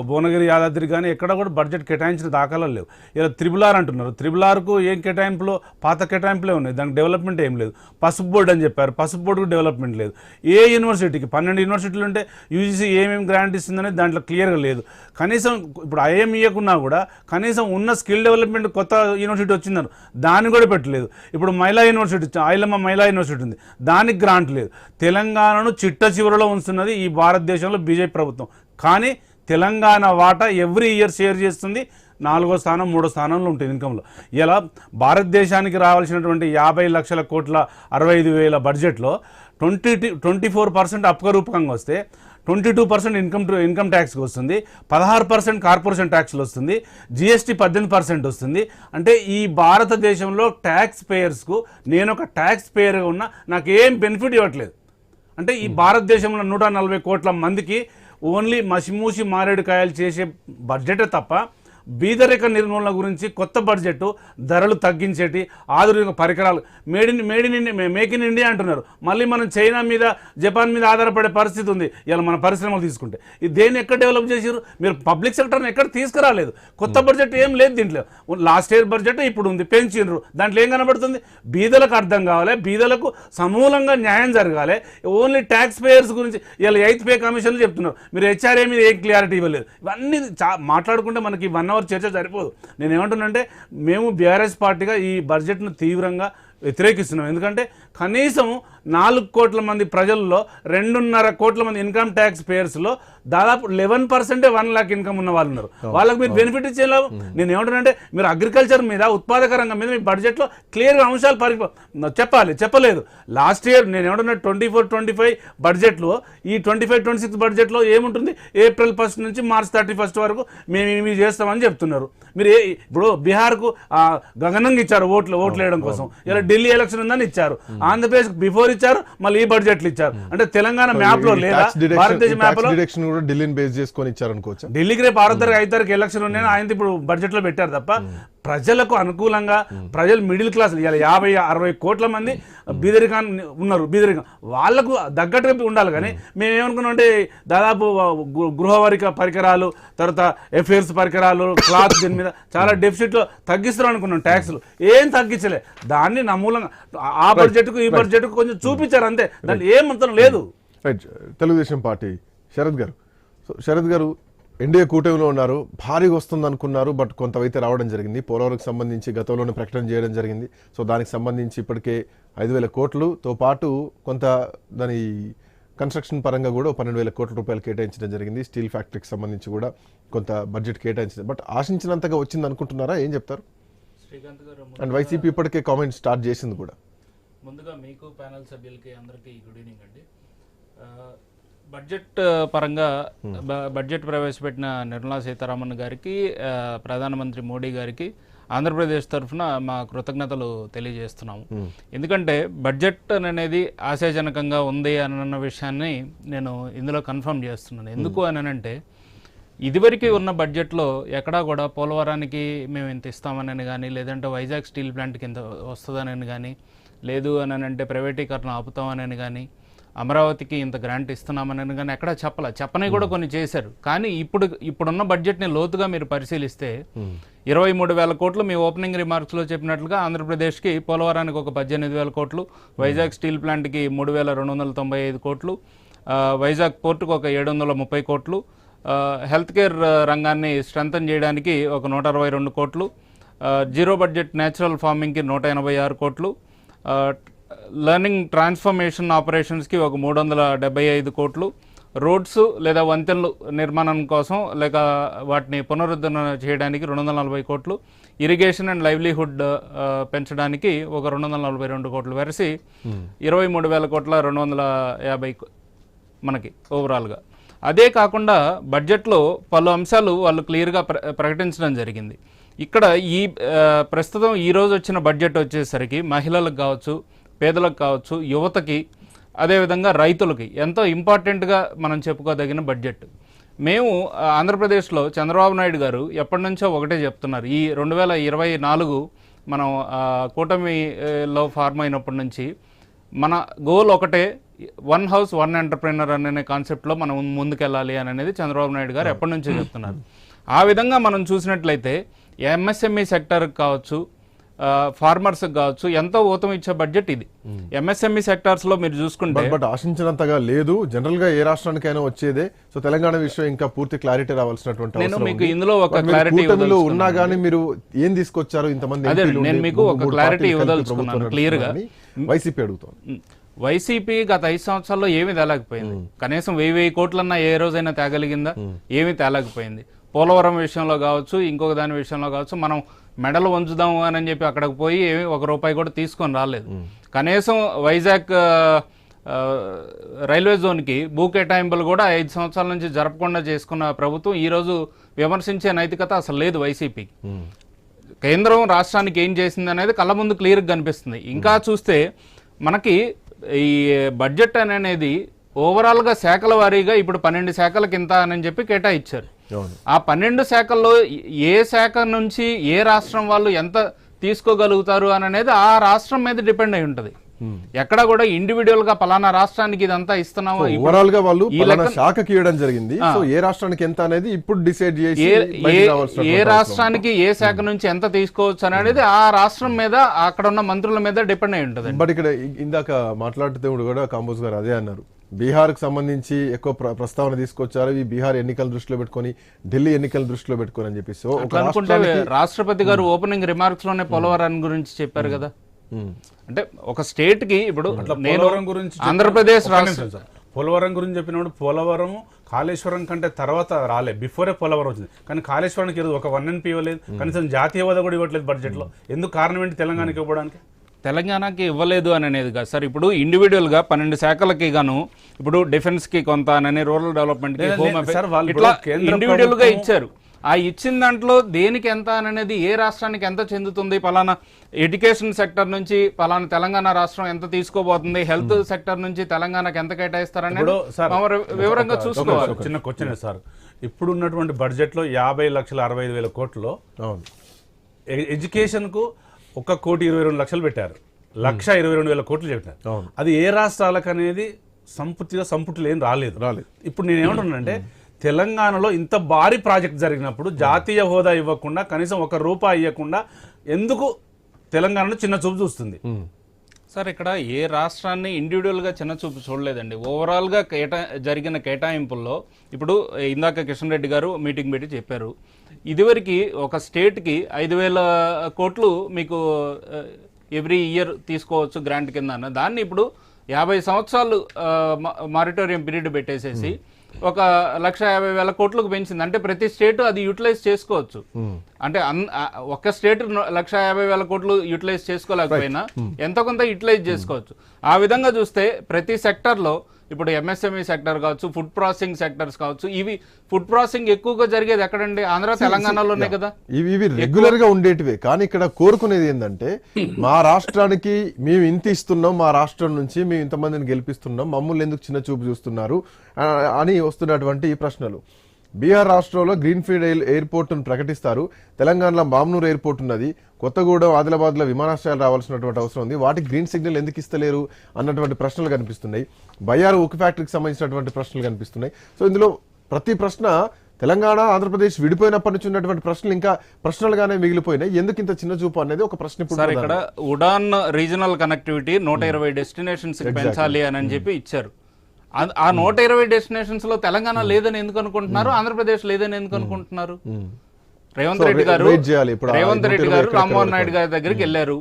భువనగిరి యాదాద్రికి కానీ ఎక్కడ కూడా బడ్జెట్ కేటాయించిన దాఖలాలు లేవు. ఇలా త్రిబుల్-ఆర్ అంటున్నారు, త్రిబుల్-ఆర్కు ఏం కేటాయింపులో పాత కేటాయింపులే ఉన్నాయి, దానికి డెవలప్మెంట్ ఏం లేదు. పసుపు బోర్డు అని చెప్పారు, పసుపు బోర్డుకు డెవలప్మెంట్ లేదు. ఏ యూనివర్సిటీకి 12 యూనివర్సిటీలు ఉంటే యూజీసీ ఏమేమి గ్రాంట్ ఇస్తుందనేది దాంట్లో క్లియర్గా లేదు. కనీసం ఇప్పుడు ఐఎం ఇవ్వకున్నా కూడా కనీసం ఉన్న స్కిల్ డెవలప్మెంట్ కొత్త యూనివర్సిటీ వచ్చిందన్నారు, దాన్ని కూడా పెట్టలేదు. ఇప్పుడు మహిళా యూనివర్సిటీ, ఐలమ్మ మహిళా యూనివర్సిటీ ఉంది, దానికి గ్రాంట్ లేదు. తెలంగాణను చిట్ట చివరిలో ఉంచుతున్నది ఈ భారతదేశంలో బీజేపీ ప్రభుత్వం. కానీ తెలంగాణ వాటా ఎవ్రీ ఇయర్ షేర్ చేస్తుంది, 4వ స్థానం 3వ స్థానంలో ఉంటుంది ఇన్కంలో. ఇలా భారతదేశానికి రావాల్సినటువంటి 50 లక్షల కోట్ల 65,000 బడ్జెట్లో 24% అప్కరూపకంగా వస్తే 22% ఇన్కమ్ ట్యాక్స్కి వస్తుంది, 16% కార్పొరేషన్ ట్యాక్స్లు వస్తుంది, జిఎస్టీ 18% వస్తుంది. అంటే ఈ భారతదేశంలో ట్యాక్స్ పేయర్స్కు నేను ఒక ట్యాక్స్ పేయర్గా ఉన్నా నాకు ఏం బెనిఫిట్ ఇవ్వట్లేదు. అంటే ఈ భారతదేశంలో 140 కోట్ల మందికి ఓన్లీ మసిమూసి మారేడుకాయలు చేసే బడ్జెటే తప్ప బీదరిక నిర్మూలన గురించి కొత్త బడ్జెట్, ధరలు తగ్గించేటి ఆధునిక పరికరాలు, మేక్ ఇన్ ఇండియా అంటున్నారు. మళ్ళీ మనం చైనా మీద, జపాన్ మీద ఆధారపడే పరిస్థితి ఉంది. ఇలా మన పరిశ్రమలు తీసుకుంటే ఇది దేన్ని ఎక్కడ డెవలప్ చేసారు? మీరు పబ్లిక్ సెక్టర్ని ఎక్కడ తీసుకురాలేదు. కొత్త బడ్జెట్ ఏం లేదు దీంట్లో. లాస్ట్ ఇయర్ బడ్జెట్ ఇప్పుడు ఉంది, పెంచినరు. దాంట్లో ఏం కనబడుతుంది? బీదలకు అర్థం కావాలి, బీదలకు సమూలంగా న్యాయం జరగాలి. ఓన్లీ ట్యాక్స్ పేయర్స్ గురించి ఇలా 8th పే కమిషన్లు చెప్తున్నారు. మీరు హెచ్ఆర్ఏ మీద ఏం క్లియారిటీ ఇవ్వలేదు. ఇవన్నీ మాట్లాడుకుంటే మనకి 1 అవర్ చర్చ సరిపోదు. నేను ఏమంటున్నానంటే మేము బీఆర్ఎస్ పార్టీగా ఈ బడ్జెట్ను తీవ్రంగా వ్యతిరేకిస్తున్నాం. ఎందుకంటే కనీసం 4 కోట్ల మంది ప్రజల్లో 2.5 కోట్ల మంది ఇన్కమ్ ట్యాక్స్ పేయర్స్లో దాదాపు 11% 1 లాక్ ఇన్కమ్ ఉన్న వాళ్ళు ఉన్నారు. వాళ్ళకి మీరు బెనిఫిట్ ఇచ్చేలా నేను ఏమంటున్నానంటే మీరు అగ్రికల్చర్ మీద, ఉత్పాదక రంగం మీద మీ బడ్జెట్లో క్లియర్గా అంశాలు చెప్పలేదు. లాస్ట్ ఇయర్ నేను ఏమంటున్నా 24-25 బడ్జెట్లో, ఈ 25-26 బడ్జెట్లో ఏముంటుంది? April 1 నుంచి March 31 వరకు మేము ఇవి చేస్తామని చెప్తున్నారు. మీరు ఇప్పుడు బీహార్కు గగనంగా ఇచ్చారు ఓట్లు వేయడం కోసం. ఇలా ఢిల్లీ ఎలక్షన్ ఉందని ఇచ్చారు, ఆంధ్రప్రదేశ్ బిఫోర్ ఇచ్చారు, మళ్ళీ ఈ బడ్జెట్లు ఇచ్చారు. అంటే తెలంగాణ మ్యాప్ లో లేదా, భారతదేశ మ్యాప్ లో ఢిల్లీని బేస్ చేసుకొని ఇచ్చారనుకోవచ్చు. ఢిల్లీకి రేపు 6 తారీఖు ఎలక్షన్ ఉన్నాయని ఆయన ఇప్పుడు బడ్జెట్ లో పెట్టారు తప్ప ప్రజలకు అనుకూలంగా, ప్రజలు మిడిల్ క్లాస్ ఇలా 50-60 కోట్ల మంది బీదరికాన్ని ఉన్నారు. వాళ్లకు తగ్గట్టుగా ఉండాలి. కానీ మేము ఏమనుకున్నాం అంటే దాదాపు గృహవారిక పరికరాలు, తర్వాత ఎఫ్ఐఆర్స్ పరికరాలు, క్లాత్, దీని మీద చాలా డెఫిసిట్లో తగ్గిస్తారు అనుకున్నాం. ట్యాక్స్లు ఏం తగ్గించలే. దాన్ని నమూలంగా ఆ బడ్జెట్కు ఈ బడ్జెట్కు కొంచెం చూపించారు అంతే, దాంట్లో ఏమంతం లేదు. తెలుగుదేశం పార్టీ శరద్ గారు ఎన్డీఏ కూటమిలో ఉన్నారు, భారీగా వస్తుంది అనుకున్నారు. బట్ కొంతవైతే రావడం జరిగింది. పోలవరంకి సంబంధించి గతంలోనే ప్రకటన చేయడం జరిగింది. సో దానికి సంబంధించి ఇప్పటికే 5,000 కోట్లతో పాటు కొంత దాని కన్స్ట్రక్షన్ పరంగా కూడా 12,000 కోట్ల రూపాయలు కేటాయించడం జరిగింది. స్టీల్ ఫ్యాక్టరీకి సంబంధించి కూడా కొంత బడ్జెట్ కేటాయించింది. బట్ ఆశించినంతగా వచ్చింది అనుకుంటున్నారా? ఏం చెప్తారు? శ్రీకాంత్ గారు, అండ్ వైసీపీ ఇప్పటికే కామెంట్ స్టార్ట్ చేసింది కూడా. ముందుగా మీకు ప్యానల్ సభ్యులకి అందరికీ గుడ్ ఈవినింగ్ అండి. బడ్జెట్ పరంగా బడ్జెట్ ప్రవేశపెట్టిన నిర్మలా సీతారామన్ గారికి, ప్రధానమంత్రి మోడీ గారికి ఆంధ్రప్రదేశ్ తరఫున మా కృతజ్ఞతలు తెలియజేస్తున్నాము. ఎందుకంటే బడ్జెట్ అనేది ఆశాజనకంగా ఉంది అన్న విషయాన్ని నేను ఇందులో కన్ఫర్మ్ చేస్తున్నాను. ఎందుకు అని అంటే ఇదివరకు ఉన్న బడ్జెట్లో ఎక్కడా కూడా పోలవరానికి మేము ఇంత ఇస్తామని కానీ, లేదంటే వైజాగ్ స్టీల్ ప్లాంట్కి ఇంత వస్తుందని కానీ, లేదు అని అంటే ప్రైవేటీకరణ ఆపుతామని కానీ, అమరావతికి ఇంత గ్రాంట్ ఇస్తున్నామని కానీ ఎక్కడా చెప్పని కూడా కొన్ని చేశారు. కానీ ఇప్పుడున్న బడ్జెట్ని లోతుగా మీరు పరిశీలిస్తే 23,000 కోట్లు మీ ఓపెనింగ్ రిమార్క్స్లో చెప్పినట్లుగా ఆంధ్రప్రదేశ్కి పోలవరానికి ఒక 18,000 కోట్లు, వైజాగ్ స్టీల్ ప్లాంట్కి 3,295 కోట్లు, వైజాగ్ పోర్టుకు ఒక 730 కోట్లు, హెల్త్ కేర్ రంగాన్ని స్ట్రెంథన్ చేయడానికి ఒక 162 కోట్లు, జీరో బడ్జెట్ న్యాచురల్ ఫార్మింగ్కి 186 కోట్లు, లెర్నింగ్ ట్రాన్స్ఫర్మేషన్ ఆపరేషన్స్కి ఒక 375 కోట్లు, రోడ్స్ లేదా వంతెనలు నిర్మాణం కోసం లేక వాటిని పునరుద్ధరణ చేయడానికి 240 కోట్లు, ఇరిగేషన్ అండ్ లైవ్లీహుడ్ పెంచడానికి ఒక 242 కోట్లు వెరసి 23,000 కోట్ల 250 మనకి ఓవరాల్గా. అదే కాకుండా బడ్జెట్లో పలు అంశాలు వాళ్ళు క్లియర్గా ప్రకటించడం జరిగింది. ఇక్కడ ప్రస్తుతం ఈరోజు వచ్చిన బడ్జెట్ వచ్చేసరికి మహిళలకు కావచ్చు, పేదలకు కావచ్చు, యువతకి, అదేవిధంగా రైతులకి ఎంతో ఇంపార్టెంట్గా మనం చెప్పుకోదగిన బడ్జెట్. మేము ఆంధ్రప్రదేశ్లో చంద్రబాబు నాయుడు గారు ఎప్పటి నుంచో ఒకటే చెప్తున్నారు. ఈ 2024 మనం కూటమిలో ఫార్మ్ అయినప్పటి నుంచి మన గోల్ ఒకటే, వన్ హౌస్ వన్ ఎంటర్ప్రెనర్ అనే కాన్సెప్ట్లో మనం ముందుకెళ్ళాలి అని అనేది చంద్రబాబు నాయుడు గారు ఎప్పటి నుంచో చెప్తున్నారు. ఆ విధంగా మనం చూసినట్లయితే ఎంఎస్ఎంఈ సెక్టర్కి కావచ్చు, ఫార్మర్స్కి కావచ్చు ఎంతో ఊతం ఇచ్చే బడ్జెట్ ఇది. ఎంఎస్ఎంఈ సెక్టార్స్లో మీరు చూసుకుంటే బట్ ఆశించినంతగా లేదు. జనరల్ గా ఏ రాష్ట్రానికైనా వచ్చేదే. సో తెలంగాణ విషయం ఇంకా పూర్తి క్లారిటీ రావాల్సినటువంటి నేను అవసరం మీకు ఉంది. ఇందులో ఒక బట్ మీరు క్లారిటీ కూటమిలో ఉన్నా గానీ మీరు ఏం తీసుకొచ్చారు? ఇంతమంది అదే ఎంపీలు నేను ఉండి, మీకు ఒక మూడు క్లారిటీ పార్టీలు కలిపి ఇవ్వదలుచుకున్నాను ప్రభుత్వం క్లియర్గా. నడుపుతున్నారని వైసీపీ అడుగుతోంది. వైసీపీ గత 5 సంవత్సరాల్లో ఏమీ తేలేకపోయింది. కనీసం 1000 కోట్లన్నా ఏ రోజైనా తేగలిగిందా? ఏమీ తేలేకపోయింది. పోలవరం విషయంలో కావచ్చు, ఇంకొక దాని విషయంలో కావచ్చు, మనం మెడలు వంచుదాము అని చెప్పి అక్కడికి పోయి ₹1 కూడా తీసుకొని రాలేదు. కనీసం వైజాగ్ రైల్వే జోన్కి భూ కేటాయింపులు కూడా 5 సంవత్సరాల నుంచి జరపకుండా చేసుకున్న ప్రభుత్వం ఈరోజు విమర్శించే నైతికత అసలు లేదు వైసీపీకి. కేంద్రం రాష్ట్రానికి ఏం చేసింది అనేది కళ్ళ ముందు క్లియర్గా కనిపిస్తుంది. ఇంకా చూస్తే మనకి ఈ బడ్జెట్ అనేది ఓవరాల్గా శాఖల వారీగా ఇప్పుడు 12 శాఖలకు ఇంత అని చెప్పి కేటాయించారు. ఆ 12 శాఖల్లో ఏ శాఖ నుంచి ఏ రాష్ట్రం వాళ్ళు ఎంత తీసుకోగలుగుతారు అని అనేది ఆ రాష్ట్రం మీద డిపెండ్ అయి ఉంటుంది. ఎక్కడ కూడా ఇండివిడ్యువల్ గా పలానా రాష్ట్రానికి ఇదంతా ఇస్తున్నాము ఓవరాల్ గా వాళ్ళు శాఖకి ఇవ్వడం జరిగింది. సో ఏ రాష్ట్రానికి ఎంత అనేది ఇప్పుడు డిసైడ్ చేసి ఏ రాష్ట్రానికి ఏ శాఖ నుంచి ఎంత తీసుకోవచ్చు అనేది ఆ రాష్ట్రం మీద అక్కడ ఉన్న మంత్రుల మీద డిపెండ్ అయి ఉంటుంది. బట్ ఇక్కడ ఇందాక మాట్లాడితే కూడా కాంబోజ్ గారు అదే అన్నారు, బీహార్ కు సంబంధించి ఎక్కువ ప్రస్తావన తీసుకొచ్చారు. ఈ బీహార్ ఎన్నికల దృష్టిలో పెట్టుకొని, ఢిల్లీ ఎన్నికల దృష్టిలో పెట్టుకొని అని చెప్పి. సో రాష్ట్రపతి గారు ఓపెనింగ్ రిమార్క్స్ లోనే పోలవరం గురించి చెప్పారు కదా. అంటే ఒక స్టేట్ కి ఇప్పుడు ఆంధ్రప్రదేశ్ పోలవరం గురించి చెప్పినప్పుడు పోలవరం కాళేశ్వరం కంటే తర్వాత రాలే, బిఫోరే పోలవరం వచ్చింది. కానీ కాళేశ్వరానికి ఒక 1NP ఇవ్వలేదు, కనీసం జాతీయ హోదా కూడా ఇవ్వట్లేదు బడ్జెట్ లో. ఎందుకు కారణం ఏంటి తెలంగాణకి ఇవ్వడానికి? తెలంగాణకి ఇవ్వలేదు అని అనేది కాదు సార్. ఇప్పుడు ఇండివిజువల్గా 12 శాఖలకి గాను ఇప్పుడు డిఫెన్స్కి కొంత అని, రూరల్ డెవలప్మెంట్కి, హోమ్ అఫైర్స్ ఇట్లా ఇండివిజువల్గా ఇచ్చారు. ఆ ఇచ్చిన దాంట్లో దేనికి ఎంత అనేది, ఏ రాష్ట్రానికి ఎంత చెందుతుంది, పలానా ఎడ్యుకేషన్ సెక్టర్ నుంచి పలానా తెలంగాణ రాష్ట్రం ఎంత తీసుకోబోతుంది, హెల్త్ సెక్టర్ నుంచి తెలంగాణకి ఎంత కేటాయిస్తారనేది వివరంగా చూసుకోవాలి. చిన్న క్వశ్చన్ సార్, ఇప్పుడు ఉన్నటువంటి బడ్జెట్ లో 50,65,000 కోట్లు ఎడ్యుకేషన్ కు 1,22,00,000 పెట్టారు, 1,22,000 కోట్లు చెప్పారు. అది ఏ రాష్ట్రాలకు అనేది సంపుటిలో ఏం రాలేదు. ఇప్పుడు నేను ఏమంటున్నానంటే తెలంగాణలో ఇంత భారీ ప్రాజెక్ట్ జరిగినప్పుడు జాతీయ హోదా ఇవ్వకుండా, కనీసం ₹1 ఇవ్వకుండా ఎందుకు తెలంగాణలో చిన్న చూపు చూస్తుంది సార్? ఇక్కడ ఏ రాష్ట్రాన్ని ఇండివిజువల్గా చిన్న చూపు చూడలేదండి. ఓవరాల్గా జరిగిన కేటాయింపుల్లో ఇప్పుడు ఇందాక కిషన్ రెడ్డి గారు మీటింగ్ పెట్టి చెప్పారు, ఇదివరకు ఒక స్టేట్కి 5,000 కోట్లు మీకు ఎవ్రీ ఇయర్ తీసుకోవచ్చు గ్రాంట్ కింద అన్న దాన్ని ఇప్పుడు 50 సంవత్సరాలు మారిటోరియం పీరియడ్ పెట్టేసేసి 1,50,000 కోట్లకు పెంచింది. అంటే ప్రతి స్టేట్ అది యూటిలైజ్ చేసుకోవచ్చు. అంటే ఒక్క స్టేట్ 1,50,000 కోట్లు యూటిలైజ్ చేసుకోలేకపోయినా ఎంతో కొంత యూటిలైజ్ చేసుకోవచ్చు. ఆ విధంగా చూస్తే ప్రతి సెక్టర్లో ఇప్పుడు ఎంఎస్ఎంఈ సెక్టర్ కావచ్చు, ఫుడ్ ప్రాసెసింగ్ సెక్టర్స్ కావచ్చు, ఇవి ఫుడ్ ప్రాసెసింగ్ ఎక్కువగా జరిగేది ఎక్కడండి? ఆంధ్ర తెలంగాణలోనే కదా. ఇవి రెగ్యులర్ గా ఉండేటివే. కానీ ఇక్కడ కోరుకునేది ఏంటంటే, మా రాష్ట్రానికి మేము ఇంత ఇస్తున్నాం, మా రాష్ట్రం నుంచి మేము ఇంతమందిని గెలిపిస్తున్నాం, మమ్మల్ని ఎందుకు చిన్న చూపు చూస్తున్నారు అని వస్తున్నటువంటి ప్రశ్నలు. బీహార్ రాష్ట్రంలో గ్రీన్ఫీల్డ్ ఎయిర్పోర్ట్ ప్రకటిస్తారు. తెలంగాణలో మామ్నూర్ ఎయిర్పోర్ట్ ఉన్నది. కొత్తగూడెం, ఆదిలాబాద్ లో విమానాశ్రయాలు రావాల్సినటువంటి అవసరం ఉంది. వాటికి గ్రీన్ సిగ్నల్ ఎందుకు ఇస్తలేరు అన్నటువంటి ప్రశ్నలు కనిపిస్తున్నాయి. బయ్యారు ఉక్కు ఫ్యాక్టరీకి సంబంధించినటువంటి ప్రశ్నలు కనిపిస్తున్నాయి. సో ఇందులో ప్రతి ప్రశ్న తెలంగాణ, ఆంధ్రప్రదేశ్ విడిపోయినప్పటి నుంచి ఉన్నటువంటి ప్రశ్నలు ఇంకా ప్రశ్నలుగానే మిగిలిపోయినాయి. ఎందుకు ఇంత చిన్న చూపు అనేది ఒక ప్రశ్న. ఇప్పుడు సార్ ఇక్కడ ఉడాన్ రీజనల్ కనెక్టివిటీ 120 డెస్టినేషన్స్ పెంచాలి అని చెప్పి ఇచ్చారు. ఆ 120 డెస్టినేషన్స్ లో తెలంగాణ లేదని ఎందుకు అనుకుంటున్నారు, ఆంధ్రప్రదేశ్ లేదని ఎందుకు అనుకుంటున్నారు? రేవంత్ రెడ్డి గారు రామ్మోహన్ నాయుడు గారి దగ్గరికి వెళ్ళారు.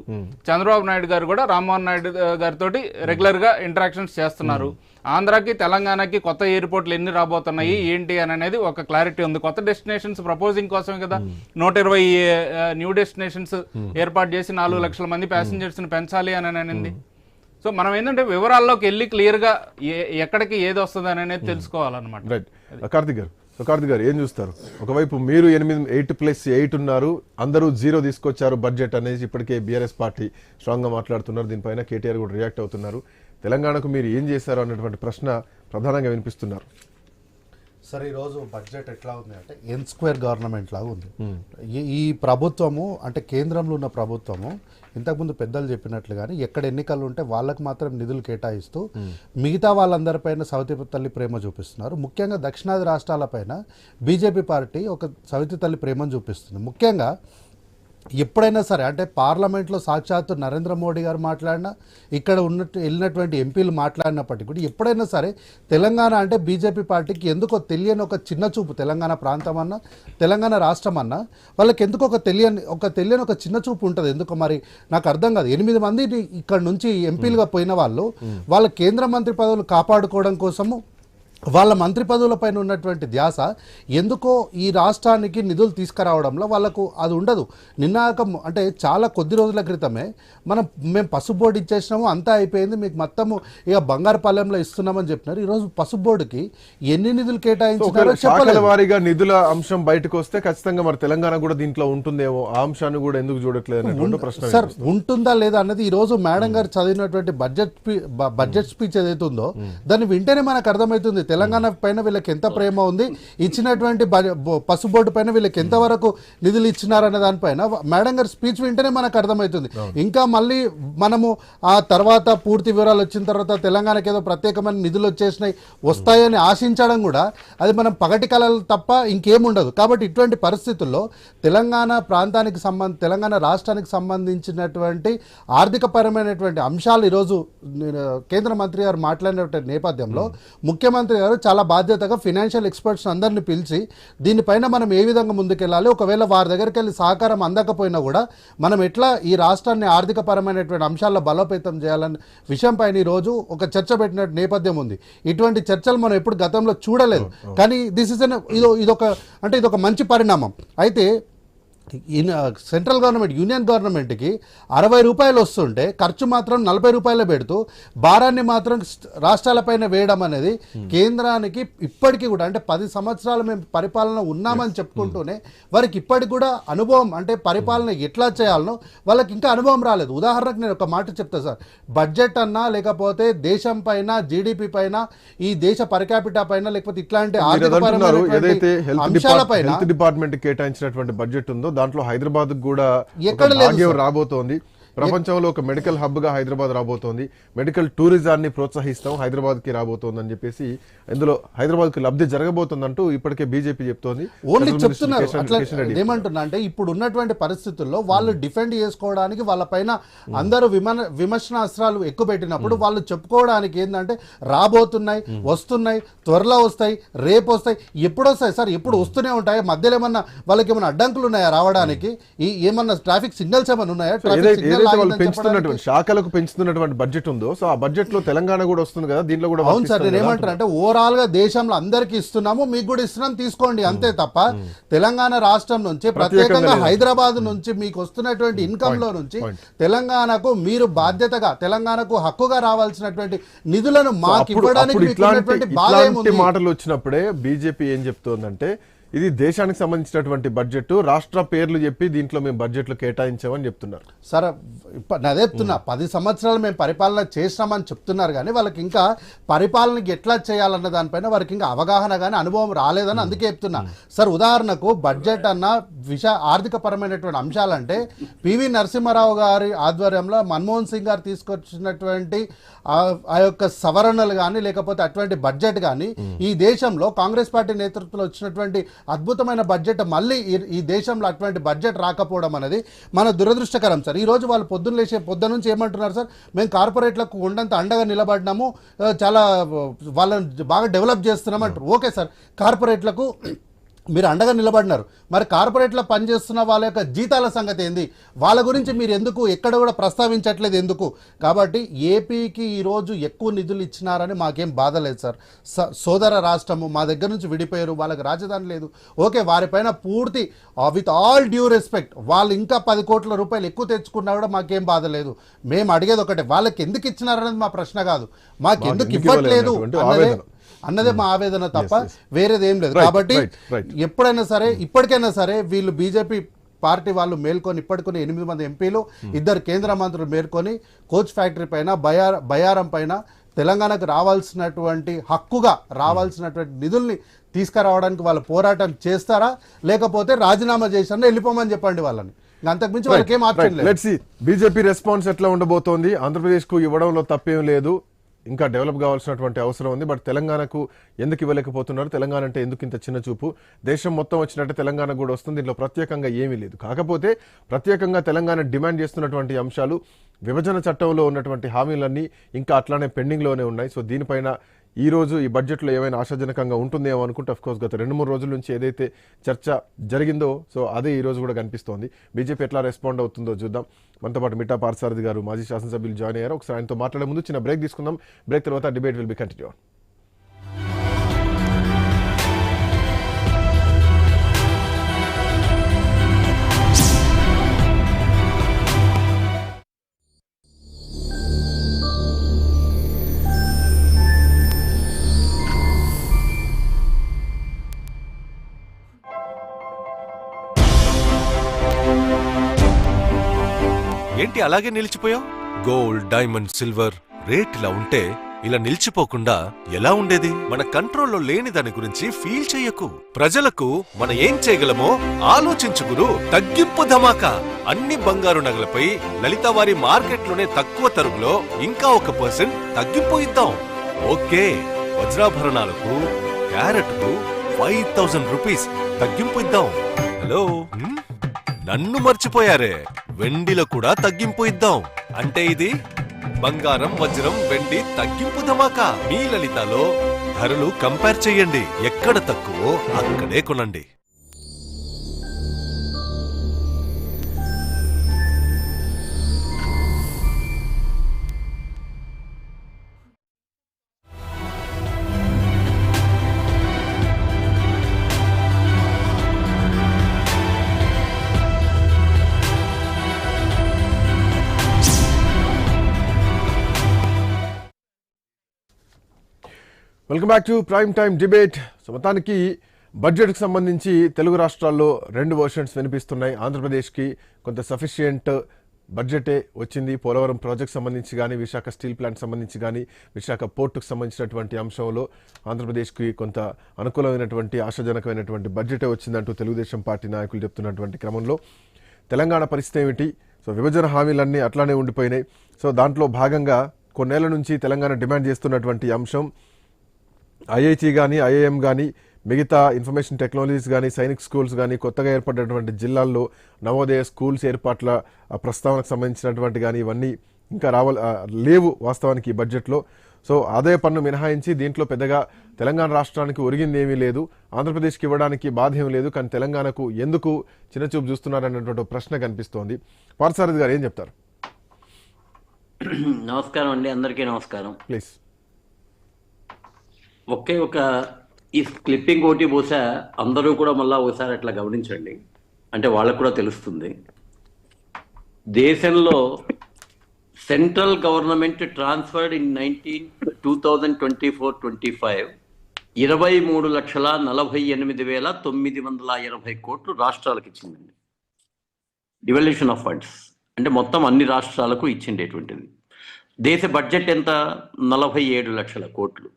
చంద్రబాబు నాయుడు గారు కూడా రామ్మోహన్ నాయుడు గారితో రెగ్యులర్ గా ఇంటరాక్షన్స్ చేస్తున్నారు. ఆంధ్రాకి తెలంగాణకి కొత్త ఎయిర్పోర్ట్లు ఎన్ని రాబోతున్నాయి ఏంటి అని అనేది ఒక క్లారిటీ ఉంది. కొత్త డెస్టినేషన్స్ ప్రపోజింగ్ కోసమే కదా 120 న్యూ డెస్టినేషన్స్ ఏర్పాటు చేసి 4 లక్షల మంది ప్యాసింజర్స్ ని పెంచాలి అని అనేది. సో మనం ఏంటంటే వివరాల్లోకి వెళ్ళి క్లియర్ గా ఎక్కడికి ఏది వస్తుంది అనేది తెలుసుకోవాలన్నమాట. కార్తిక్ గారు ఏం చూస్తారు? ఒకవైపు మీరు 8+8 ఉన్నారు, అందరూ 0 తీసుకొచ్చారు బడ్జెట్ అనేది ఇప్పటికే బీఆర్ఎస్ పార్టీ స్ట్రాంగ్ గా మాట్లాడుతున్నారు. దీనిపైన కేటీఆర్ కూడా రియాక్ట్ అవుతున్నారు. తెలంగాణకు మీరు ఏం చేశారు అన్నటువంటి ప్రశ్న ప్రధానంగా వినిపిస్తున్నారు. సరే, ఈరోజు బడ్జెట్ ఎట్లా ఉంది అంటే ఎన్-స్క్వేర్ గవర్నమెంట్ లాగా ఉంది. ఈ ప్రభుత్వము అంటే కేంద్రంలో ఉన్న ప్రభుత్వము ఇంతకుముందు పెద్దలు చెప్పినట్లుగానే ఎక్కడ ఎన్నికలు ఉంటే వాళ్ళకు మాత్రం నిధులు కేటాయిస్తూ మిగతా వాళ్ళందరిపైన సవతి తల్లి ప్రేమ చూపిస్తున్నారు. ముఖ్యంగా దక్షిణాది రాష్ట్రాలపైన బీజేపీ పార్టీ ఒక సవతి తల్లి ప్రేమను చూపిస్తుంది. ముఖ్యంగా ఎప్పుడైనా సరే అంటే పార్లమెంట్లో సాక్షాత్తు నరేంద్ర మోడీ గారు మాట్లాడినా, ఇక్కడ వెళ్ళినటువంటి ఎంపీలు మాట్లాడినప్పటికీ కూడా ఎప్పుడైనా సరే తెలంగాణ అంటే బీజేపీ పార్టీకి ఎందుకో తెలియని ఒక చిన్న చూపు. తెలంగాణ ప్రాంతం అన్నా, తెలంగాణ రాష్ట్రం అన్నా వాళ్ళకి ఎందుకో ఒక తెలియని ఒక చిన్న చూపు ఉంటుంది. ఎందుకో మరి నాకు అర్థం కాదు. 8 మంది ఇక్కడ నుంచి ఎంపీలుగా పోయిన వాళ్ళు వాళ్ళ కేంద్ర మంత్రి పదవులు కాపాడుకోవడం కోసము వాళ్ళ మంత్రి పదవులపైన ఉన్నటువంటి ధ్యాస ఎందుకో ఈ రాష్ట్రానికి నిధులు తీసుకురావడంలో వాళ్ళకు అది ఉండదు. అంటే చాలా కొద్ది రోజుల క్రితమే మేము పసుపు బోర్డు ఇచ్చేసినాము, అంతా అయిపోయింది, మీకు మొత్తము ఇక బంగారు పల్లెంలో ఇస్తున్నామని చెప్పినారు. ఈరోజు పసుపు బోర్డుకి ఎన్ని నిధులు కేటాయించారో చెప్పలేదు. వారీగా నిధుల అంశం బయటకు వస్తే ఖచ్చితంగా మరి తెలంగాణ కూడా దీంట్లో ఉంటుందేమో, ఆ అంశాన్ని కూడా ఎందుకు చూడట్లేదు ప్రశ్న. సార్, ఉంటుందా లేదా అన్నది ఈ రోజు మేడం గారు చదివినటువంటి బడ్జెట్ స్పీచ్ ఏదైతే ఉందో దాన్ని వింటేనే మనకు అర్థమవుతుంది తెలంగాణ పైన వీళ్ళకి ఎంత ప్రేమ ఉంది, ఇచ్చినటువంటి పసుపు బోర్డు పైన వీళ్ళకి ఎంతవరకు నిధులు ఇచ్చినారనే దానిపైన మేడం గారి స్పీచ్ వింటేనే మనకు అర్థమవుతుంది. ఇంకా మళ్ళీ మనము ఆ తర్వాత పూర్తి వివరాలు వచ్చిన తర్వాత తెలంగాణకి ఏదో ప్రత్యేకమైన నిధులు వస్తాయని ఆశించడం కూడా అది మనం పగటి కళలు తప్ప ఇంకేముండదు. కాబట్టి ఇటువంటి పరిస్థితుల్లో తెలంగాణ రాష్ట్రానికి సంబంధించినటువంటి ఆర్థికపరమైనటువంటి అంశాలు ఈరోజు కేంద్ర మంత్రి గారు మాట్లాడినటువంటి నేపథ్యంలో ముఖ్యమంత్రి గారు చాలా బాధ్యతగా ఫైనాన్షియల్ ఎక్స్పర్ట్స్ అందరినీ పిలిచి దీనిపైన మనం ఏ విధంగా ముందుకెళ్ళాలి, ఒకవేళ వారి దగ్గరికి వెళ్ళి సహకారం అందకపోయినా కూడా మనం ఎట్లా ఈ రాష్ట్రాన్ని ఆర్థికపరమైనటువంటి అంశాల్లో బలోపేతం చేయాలనే విషయం పైన ఈరోజు ఒక చర్చ పెట్టిన నేపథ్యం ఉంది. ఇటువంటి చర్చలు మనం ఎప్పుడు గతంలో చూడలేదు. కానీ ఇదొక మంచి పరిణామం. అయితే సెంట్రల్ గవర్నమెంట్ యూనియన్ గవర్నమెంట్కి 60 రూపాయలు వస్తుంటే ఖర్చు మాత్రం 40 రూపాయలు పెడుతూ భారాన్ని మాత్రం రాష్ట్రాలపైన వేయడం అనేది కేంద్రానికి ఇప్పటికీ కూడా అంటే 10 సంవత్సరాలు మేము పరిపాలన ఉన్నామని చెప్పుకుంటూనే వారికి ఇప్పటికి కూడా అనుభవం అంటే పరిపాలన ఎట్లా చేయాలనో వాళ్ళకి ఇంకా అనుభవం రాలేదు. ఉదాహరణకు నేను ఒక మాట చెప్తాను సార్, బడ్జెట్ అన్నా లేకపోతే దేశం పైన జీడిపి పైన ఈ దేశ పర్ క్యాపిటా పైన లేకపోతే ఇట్లాంటి అంశాలపైన డిపార్ట్మెంట్ కేటాయించినటువంటి బడ్జెట్ ఉందో దాంట్లో హైదరాబాద్ కూడా రాబోతోంది. ప్రపంచంలో ఒక మెడికల్ హబ్ గా హైదరాబాద్ రాబోతోంది. మెడికల్ టూరిజాన్ని ప్రోత్సహిస్తాం, హైదరాబాద్ కి రాబోతోంది అని చెప్పేసి ఇందులో హైదరాబాద్ కి లబ్ధి జరగబోతుందంటూ ఇప్పటికే బీజేపీ చెప్తోంది. ఓన్లీ చెప్తున్నారు. ఏమంటున్నా అంటే ఇప్పుడు ఉన్నటువంటి పరిస్థితుల్లో వాళ్ళు డిఫెండ్ చేసుకోవడానికి వాళ్ళ పైన అందరూ విమర్శనాస్త్రాలు ఎక్కువ పెట్టినప్పుడు వాళ్ళు చెప్పుకోవడానికి ఏంటంటే రాబోతున్నాయి, వస్తున్నాయి, త్వరలో వస్తాయి, రేపు వస్తాయి, ఎప్పుడు వస్తాయి సార్, ఎప్పుడు వస్తూనే ఉంటాయి. మధ్యలో ఏమన్నా వాళ్ళకి ఏమైనా అడ్డంకులు ఉన్నాయా రావడానికి? ఏమన్నా ట్రాఫిక్ సిగ్నల్స్ ఏమైనా ఉన్నాయా? శాఖలకు పెంచుతున్నటువంటి బడ్జెట్ ఉందో సో ఆ బడ్జెట్ లో తెలంగాణ కూడా వస్తుంది కదా, దీంట్లో కూడా. అవును సార్, నేను ఏమంటారు అంటే ఓవరాల్ గా దేశంలో అందరికి ఇస్తున్నాము, మీకు కూడా ఇస్తున్నాం, తీసుకోండి అంతే తప్ప తెలంగాణ రాష్ట్రం నుంచి ప్రత్యేకంగా హైదరాబాద్ నుంచి మీకు వస్తున్నటువంటి ఇన్కమ్ లో నుంచి తెలంగాణకు మీరు బాధ్యతగా తెలంగాణకు హక్కుగా రావాల్సినటువంటి నిధులను మాకు ఇవ్వడానికి మాటలు వచ్చినప్పుడే బీజేపీ ఏం చెప్తోందంటే ఇది దేశానికి సంబంధించినటువంటి బడ్జెట్, రాష్ట్ర పేర్లు చెప్పి దీంట్లో మేము బడ్జెట్లు కేటాయించామని చెప్తున్నారు. సరే అదే చెప్తున్నా, 10 సంవత్సరాలు మేము పరిపాలన చేసినామని చెప్తున్నారు, కానీ వాళ్ళకి ఇంకా పరిపాలనకి ఎట్లా చేయాలన్న దానిపైన వారికి ఇంకా అవగాహన కానీ అనుభవం రాలేదని అందుకే చెప్తున్నా. సార్ ఉదాహరణకు బడ్జెట్ అన్న ఆర్థిక పరమైనటువంటి అంశాలంటే పివి నరసింహారావు గారి ఆధ్వర్యంలో మన్మోహన్ సింగ్ గారు తీసుకొచ్చినటువంటి ఆ యొక్క సవరణలు కానీ లేకపోతే అటువంటి బడ్జెట్ కానీ ఈ దేశంలో కాంగ్రెస్ పార్టీ నేతృత్వంలో వచ్చినటువంటి అద్భుతమైన బడ్జెట్ మళ్ళీ ఈ దేశంలో అటువంటి బడ్జెట్ రాకపోవడం అనేది మన దురదృష్టకరం సార్. ఈ రోజు వాళ్ళు పొద్దున్న నుంచి ఏమంటున్నారు సార్, మేము కార్పొరేట్లకు ఉండంత అండగా నిలబడినాము, చాలా వాళ్ళని బాగా డెవలప్ చేస్తున్నాం అంటారు. ఓకే సార్, కార్పొరేట్లకు మీరు అండగా నిలబడినారు, మరి కార్పొరేట్లో పనిచేస్తున్న వాళ్ళ యొక్క జీతాల సంగతి ఏంది, వాళ్ళ గురించి మీరు ఎందుకు ఎక్కడ కూడా ప్రస్తావించట్లేదు ఎందుకు? కాబట్టి ఏపీకి ఈరోజు ఎక్కువ నిధులు ఇచ్చినారని మాకేం బాధ లేదు సార్. సోదర రాష్ట్రము మా దగ్గర నుంచి విడిపోయారు, వాళ్ళకి రాజధాని లేదు, ఓకే, వారిపైన పూర్తి విత్ ఆల్ డ్యూ రెస్పెక్ట్ వాళ్ళు ఇంకా 10 కోట్ల రూపాయలు ఎక్కువ తెచ్చుకున్నా కూడా మాకేం బాధ లేదు. మేము అడిగేది ఒకటే, వాళ్ళకి ఎందుకు ఇచ్చినారనేది మా ప్రశ్న కాదు, మాకెందుకు ఇవ్వట్లేదు అన్నదే మా ఆవేదన తప్ప వేరేది ఏం లేదు. కాబట్టి ఎప్పుడైనా సరే ఇప్పటికైనా సరే వీళ్ళు బీజేపీ పార్టీ వాళ్ళు మేల్కొని ఇప్పటికొని 8 మంది ఎంపీలు 2 కేంద్ర మంత్రులు మేల్కొని కోచ్ ఫ్యాక్టరీ పైన బయారం పైన తెలంగాణకు రావాల్సినటువంటి హక్కుగా రావాల్సినటువంటి నిధుల్ని తీసుకురావడానికి వాళ్ళు పోరాటం చేస్తారా, లేకపోతే రాజీనామా చేసినా వెళ్ళిపోమని చెప్పండి వాళ్ళని, అంతకుమించి వాళ్ళకి ఏం ఆప్షన్ లేదు. బీజేపీ రెస్పాన్స్ ఎట్లా ఉండబోతోంది? ఆంధ్రప్రదేశ్కు ఇవ్వడంలో తప్పేం లేదు, ఇంకా డెవలప్ కావాల్సినటువంటి అవసరం ఉంది, బట్ తెలంగాణకు ఎందుకు ఇవ్వలేకపోతున్నారు? తెలంగాణ అంటే ఎందుకు ఇంత చిన్న చూపు? దేశం మొత్తం వచ్చినట్టే తెలంగాణ కూడా వస్తుంది, దీంట్లో ప్రత్యేకంగా ఏమీ లేదు. కాకపోతే ప్రత్యేకంగా తెలంగాణ డిమాండ్ చేస్తున్నటువంటి అంశాలు, విభజన చట్టంలో ఉన్నటువంటి హామీలన్నీ ఇంకా అట్లానే పెండింగ్లోనే ఉన్నాయి. సో దీనిపైన ఈ రోజు ఈ బడ్జెట్లో ఏమైనా ఆశాజనకంగా ఉంటుందేమో అనుకుంటే అఫ్కోర్స్ గత 2-3 రోజుల నుంచి ఏదైతే చర్చ జరిగిందో సో అదే ఈ రోజు కూడా కనిపిస్తోంది. బీజేపీ ఎట్లా రెస్పాండ్ అవుతుందో చూద్దాం. మనతో పాటు మిట్టా పార్థసారథి గారు మాజీ శాసనసభ్యులు జాయిన్ అయ్యారు. ఒకసారి ఆయనతో మాట్లాడే ముందు చిన్న బ్రేక్ తీసుకుందాం. బ్రేక్ తర్వాత డిబేట్ విల్ బి కంటిన్యూ. ఏంటి అలాగే నిలిచిపోయావు? గోల్డ్, డైమండ్, సిల్వర్ రేట్ ఇలా ఉంటే ఇలా నిలిచిపోకుండా ఎలా ఉండేది? మన కంట్రోల్లో లేని దాని గురించి ఫీల్ చెయ్యకు. ప్రజలకు మనం ఏం చేయగలమో ఆలోచించుకురు. తగ్గింపు ధమాకా అన్ని బంగారు నగలపై లలిత వారి మార్కెట్లోనే తక్కువ తరుగులో ఇంకా 1% తగ్గింపు ఇద్దాం. ఓకే, వజ్రాభరణాలకు క్యారెట్కు 5000 రూపీస్ తగ్గింపు ఇద్దాం. హలో, నన్ను మర్చిపోయారే, వెండిలో కూడా తగ్గింపు ఇద్దాం. అంటే ఇది బంగారం, వజ్రం, వెండి తగ్గింపు ధమాకా. మీ లలితలో ధరలు కంపేర్ చెయ్యండి, ఎక్కడ తక్కువో అక్కడే కొనండి. Welcome back to prime time debate. So మొత్తానికి బడ్జెట్కి సంబంధించి తెలుగు రాష్ట్రాల్లో 2 వర్షన్స్ వినిపిస్తున్నాయి. ఆంధ్రప్రదేశ్కి కొంత సఫిషియంట్ బడ్జెటే వచ్చింది. పోలవరం ప్రాజెక్ట్ సంబంధించి కానీ, విశాఖ స్టీల్ ప్లాంట్ సంబంధించి కానీ, విశాఖ పోర్టుకు సంబంధించినటువంటి అంశంలో ఆంధ్రప్రదేశ్కి కొంత అనుకూలమైనటువంటి ఆశాజనకమైనటువంటి బడ్జెటే వచ్చిందంటూ తెలుగుదేశం పార్టీ నాయకులు చెప్తున్నటువంటి క్రమంలో తెలంగాణ పరిస్థితి ఏమిటి? సో విభజన హామీలన్నీ అట్లానే ఉండిపోయినాయి. సో దాంట్లో భాగంగా కొన్నేళ్ల నుంచి తెలంగాణ డిమాండ్ చేస్తున్నటువంటి అంశం ఐఐటి కానీ, ఐఐఎం కానీ, మిగతా ఇన్ఫర్మేషన్ టెక్నాలజీస్ కానీ, సైనిక్ స్కూల్స్ కానీ, కొత్తగా ఏర్పడినటువంటి జిల్లాల్లో నవోదయ స్కూల్స్ ఏర్పాట్ల ప్రస్తావనకు సంబంధించినటువంటి కానీ ఇవన్నీ ఇంకా లేవు వాస్తవానికి ఈ బడ్జెట్లో. సో ఆదాయ పన్ను మినహాయించి దీంట్లో పెద్దగా తెలంగాణ రాష్ట్రానికి ఒరిగింది ఏమీ లేదు, ఆంధ్రప్రదేశ్కి ఇవ్వడానికి బాధ ఏమీ లేదు, కానీ తెలంగాణకు ఎందుకు చిన్నచూపు చూస్తున్నారన్నటువంటి ప్రశ్న కనిపిస్తోంది. పార్థసారథి గారు ఏం చెప్తారు? నమస్కారం అండి, అందరికీ నమస్కారం. ప్లీజ్. ఒకే ఒక ఈ క్లిప్పింగ్ ఒకటి బహుశా అందరూ కూడా మళ్ళీ ఒకసారి అట్లా గమనించండి, అంటే వాళ్ళకు కూడా తెలుస్తుంది. దేశంలో సెంట్రల్ గవర్నమెంట్ ట్రాన్స్ఫర్డ్ ఇన్ 2024-25 23,48,980 కోట్లు రాష్ట్రాలకు ఇచ్చిందండి. డివల్యూషన్ ఆఫ్ ఫండ్స్ అంటే మొత్తం అన్ని రాష్ట్రాలకు ఇచ్చిండేటువంటిది. దేశ బడ్జెట్ ఎంత? 47 లక్షల కోట్లు.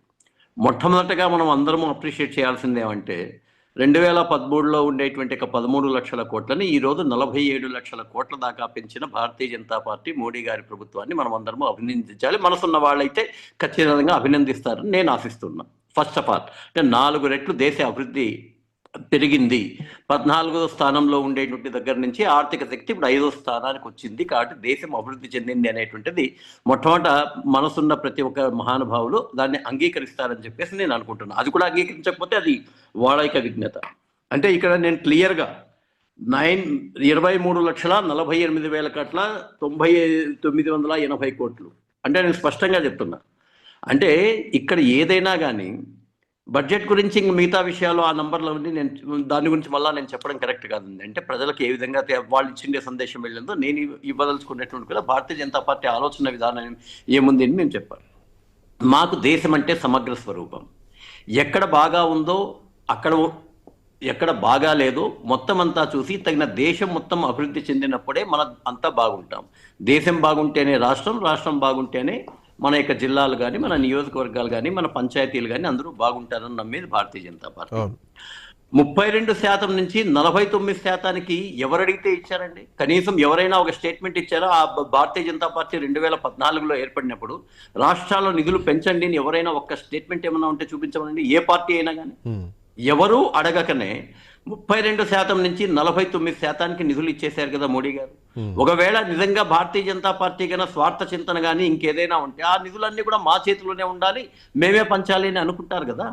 మొట్టమొదటగా మనం అందరం అప్రిషియేట్ చేయాల్సింది ఏమంటే 2013లో ఉండేటువంటి 13 లక్షల కోట్లని ఈరోజు 47 లక్షల కోట్ల దాకా పెంచిన భారతీయ జనతా పార్టీ మోడీ గారి ప్రభుత్వాన్ని మనం అందరము అభినందించాలి. మనసున్న వాళ్ళైతే ఖచ్చితంగా అభినందిస్తారని నేను ఆశిస్తున్నా. ఫస్ట్ ఆఫ్ ఆల్ అంటే 4 రెట్లు దేశ అభివృద్ధి పెరిగింది. 14వ స్థానంలో ఉండేటువంటి దగ్గర నుంచి ఆర్థిక శక్తి ఇప్పుడు 5వ స్థానానికి వచ్చింది. కాబట్టి దేశం అభివృద్ధి చెందింది అనేటువంటిది మొట్టమొదట మనసున్న ప్రతి ఒక్క మహానుభావులు దాన్ని అంగీకరిస్తారని చెప్పేసి నేను అనుకుంటున్నాను. అది కూడా అంగీకరించకపోతే అది వాళ్ళ యొక్క విజ్ఞత. అంటే ఇక్కడ నేను క్లియర్గా 23,48,980 కోట్ల 980 కోట్లు అంటే నేను స్పష్టంగా చెప్తున్నా. అంటే ఇక్కడ ఏదైనా కానీ బడ్జెట్ గురించి ఇంక మిగతా విషయాలు ఆ నంబర్లో ఉంది, నేను దాని గురించి మళ్ళీ నేను చెప్పడం కరెక్ట్ కాదండి. అంటే ప్రజలకు ఏ విధంగా వాళ్ళు ఇచ్చిండే సందేశం వెళ్ళిందో నేను ఇవ్వదలుచుకునేటువంటి కూడా భారతీయ జనతా పార్టీ ఆలోచన విధానం ఏముంది అని నేను చెప్పాను. మాకు దేశం అంటే సమగ్ర స్వరూపం. ఎక్కడ బాగా ఉందో అక్కడ, ఎక్కడ బాగా లేదో మొత్తం అంతా చూసి తగిన దేశం మొత్తం అభివృద్ధి చెందినప్పుడే మన అంతా బాగుంటాం. దేశం బాగుంటేనే రాష్ట్రం, రాష్ట్రం బాగుంటేనే మన యొక్క జిల్లాలు కానీ, మన నియోజకవర్గాలు కానీ, మన పంచాయతీలు కానీ అందరూ బాగుంటారని నమ్మేది భారతీయ జనతా పార్టీ. 32% నుంచి 49%కి ఎవరు అడిగితే ఇచ్చారండి? కనీసం ఎవరైనా ఒక స్టేట్మెంట్ ఇచ్చారో? ఆ భారతీయ జనతా పార్టీ 2014లో ఏర్పడినప్పుడు రాష్ట్రాల్లో నిధులు పెంచండి అని ఎవరైనా ఒక్క స్టేట్మెంట్ ఏమైనా ఉంటే చూపించమనండి. ఏ పార్టీ అయినా కానీ ఎవరు అడగకనే 32% నుంచి 49%కి నిధులు ఇచ్చేశారు కదా మోడీ గారు. ఒకవేళ నిజంగా భారతీయ జనతా పార్టీ కన్నా స్వార్థ చింతన కానీ ఇంకేదైనా ఉంటే ఆ నిధులన్నీ కూడా మా చేతిలోనే ఉండాలి, మేమే పంచాలి అని అనుకుంటారు కదా.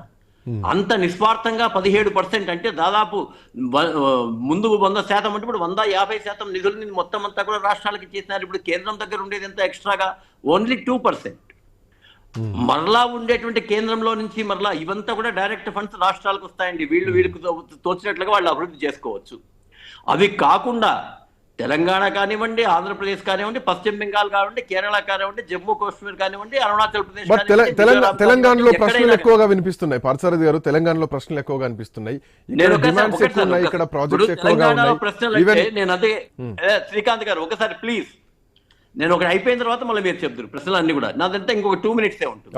అంత నిస్వార్థంగా 17% అంటే దాదాపు ముందు 100% అంటే ఇప్పుడు 150% నిధులని మొత్తం అంతా కూడా రాష్ట్రాలకు ఇచ్చేసినారు. ఇప్పుడు కేంద్రం దగ్గర ఉండేది ఎంత ఎక్స్ట్రాగా? ఓన్లీ 2%. మరలా ఉండేటువంటి కేంద్రంలో నుంచి మరలా ఇవంతా కూడా డైరెక్ట్ ఫండ్స్ రాష్ట్రాలకు వస్తాయండి. వీళ్ళకి తోచినట్లుగా వాళ్ళు అభివృద్ధి చేసుకోవచ్చు. అవి కాకుండా తెలంగాణ కానివ్వండి, ఆంధ్రప్రదేశ్ కానివ్వండి, పశ్చిమ బెంగాల్ కానివ్వండి, కేరళ కానివ్వండి, జమ్మూ కాశ్మీర్ కానివ్వండి, అరుణాచల్ ప్రదేశ్ తెలంగాణలో ప్రశ్నలు ఎక్కువగా వినిపిస్తున్నాయి. పార్థసారథి గారు, తెలంగాణలో ప్రశ్నలు ఎక్కువగా కనిపిస్తున్నాయి. నేను అదే శ్రీకాంత్ గారు ఒకసారి ప్లీజ్, నేను ఒకటి అయిపోయిన తర్వాత మళ్ళీ మీరు చెప్తారు ప్రశ్నలు అన్ని కూడా. నాదంతా ఇంకొక 2 మినిట్సే ఉంటుంది.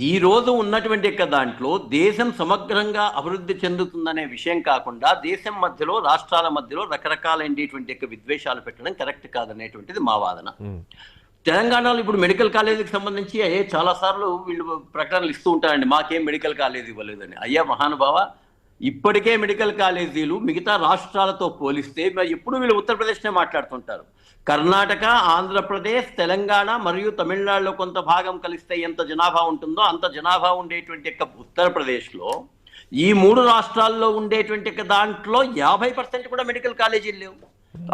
ఈ రోజు ఉన్నటువంటి యొక్క దాంట్లో దేశం సమగ్రంగా అభివృద్ధి చెందుతుందనే విషయం కాకుండా దేశం మధ్యలో, రాష్ట్రాల మధ్యలో రకరకాలైనటువంటి యొక్క విద్వేషాలు పెట్టడం కరెక్ట్ కాదనేటువంటిది మా వాదన. తెలంగాణలో ఇప్పుడు మెడికల్ కాలేజీకి సంబంధించి చాలా సార్లు వీళ్ళు ప్రకటనలు ఇస్తూ ఉంటారండి, మాకేం మెడికల్ కాలేజీ ఇవ్వలేదని. అయ్యా మహానుభావ, ఇప్పటికే మెడికల్ కాలేజీలు మిగతా రాష్ట్రాలతో పోలిస్తే ఎప్పుడు వీళ్ళు ఉత్తరప్రదేశ్నే మాట్లాడుతుంటారు. కర్ణాటక, ఆంధ్రప్రదేశ్, తెలంగాణ మరియు తమిళనాడులో కొంత భాగం కలిస్తే ఎంత జనాభా ఉంటుందో అంత జనాభా ఉండేటువంటి యొక్క ఉత్తరప్రదేశ్లో ఈ 3 రాష్ట్రాల్లో ఉండేటువంటి దాంట్లో 50% కూడా మెడికల్ కాలేజీలు లేవు.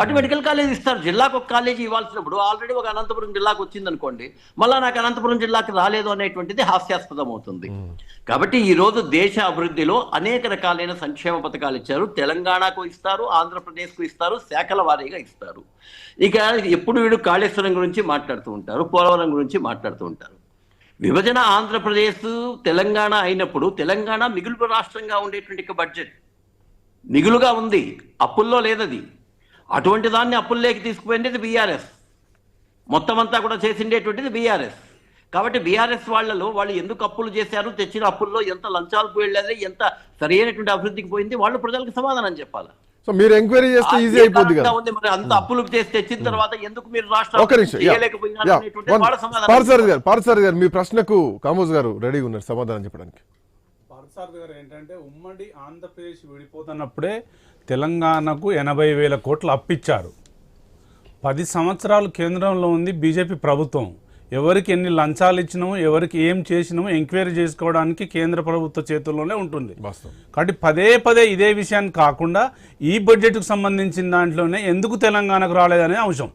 అటు మెడికల్ కాలేజ్ ఇస్తారు, జిల్లాకు ఒక కాలేజీ ఇవ్వాల్సినప్పుడు ఆల్రెడీ ఒక అనంతపురం జిల్లాకు వచ్చింది అనుకోండి, మళ్ళీ నాకు అనంతపురం జిల్లాకి రాలేదు అనేటువంటిది హాస్యాస్పదం అవుతుంది. కాబట్టి ఈ రోజు దేశ అభివృద్ధిలో అనేక రకాలైన సంక్షేమ పథకాలు ఇచ్చారు. తెలంగాణకు ఇస్తారు, ఆంధ్రప్రదేశ్కు ఇస్తారు, శాఖల వారీగా ఇస్తారు. ఇక ఎప్పుడు వీడు కాళేశ్వరం గురించి మాట్లాడుతూ ఉంటారు, పోలవరం గురించి మాట్లాడుతూ ఉంటారు. విభజన ఆంధ్రప్రదేశ్ తెలంగాణ అయినప్పుడు తెలంగాణ మిగులు రాష్ట్రంగా ఉండేటువంటి బడ్జెట్ మిగులుగా ఉంది, అప్పుల్లో లేదది. అటువంటి దాన్ని అప్పుల్లోకి తీసుకుపోయింది బీఆర్ఎస్, మొత్తం అంతా కూడా చేసిండేటువంటిది బీఆర్ఎస్. కాబట్టి బీఆర్ఎస్ వాళ్ళు ఎందుకు అప్పులు చేశారు, తెచ్చిన అప్పుల్లో ఎంత లంచాలకు వెళ్ళేది, ఎంత సరైనటువంటి అభివృద్ధికి పోయింది, వాళ్ళు ప్రజలకు సమాధానం చెప్పాలి. సో మీరు ఎంక్వైరీ చేస్తే ఈజీ అయిపోద్ది కదా. మరి అంత అప్పులు చేసి తెచ్చిన తర్వాత ఎందుకు మీరు పార్థసారథి గారు మీ ప్రశ్నకు కామోజ్ గారు రెడీగా ఉన్నారు సమాధానం చెప్పడానికి. పార్థసారథి గారు ఏంటంటే ఉమ్మడి ఆంధ్రప్రదేశ్ విడిపోతున్నప్పుడే తెలంగాణకు 80,000 కోట్లు అప్పిచ్చారు. 10 సంవత్సరాలు కేంద్రంలో ఉంది బీజేపీ ప్రభుత్వం. ఎవరికి ఎన్ని లంచాలు ఇచ్చినామో, ఎవరికి ఏం చేసినామో ఎంక్వైరీ చేసుకోవడానికి కేంద్ర ప్రభుత్వ చేతుల్లోనే ఉంటుంది. కాబట్టి పదే ఇదే విషయాన్ని కాకుండా ఈ బడ్జెట్కు సంబంధించిన దాంట్లోనే ఎందుకు తెలంగాణకు రాలేదనే అంశం.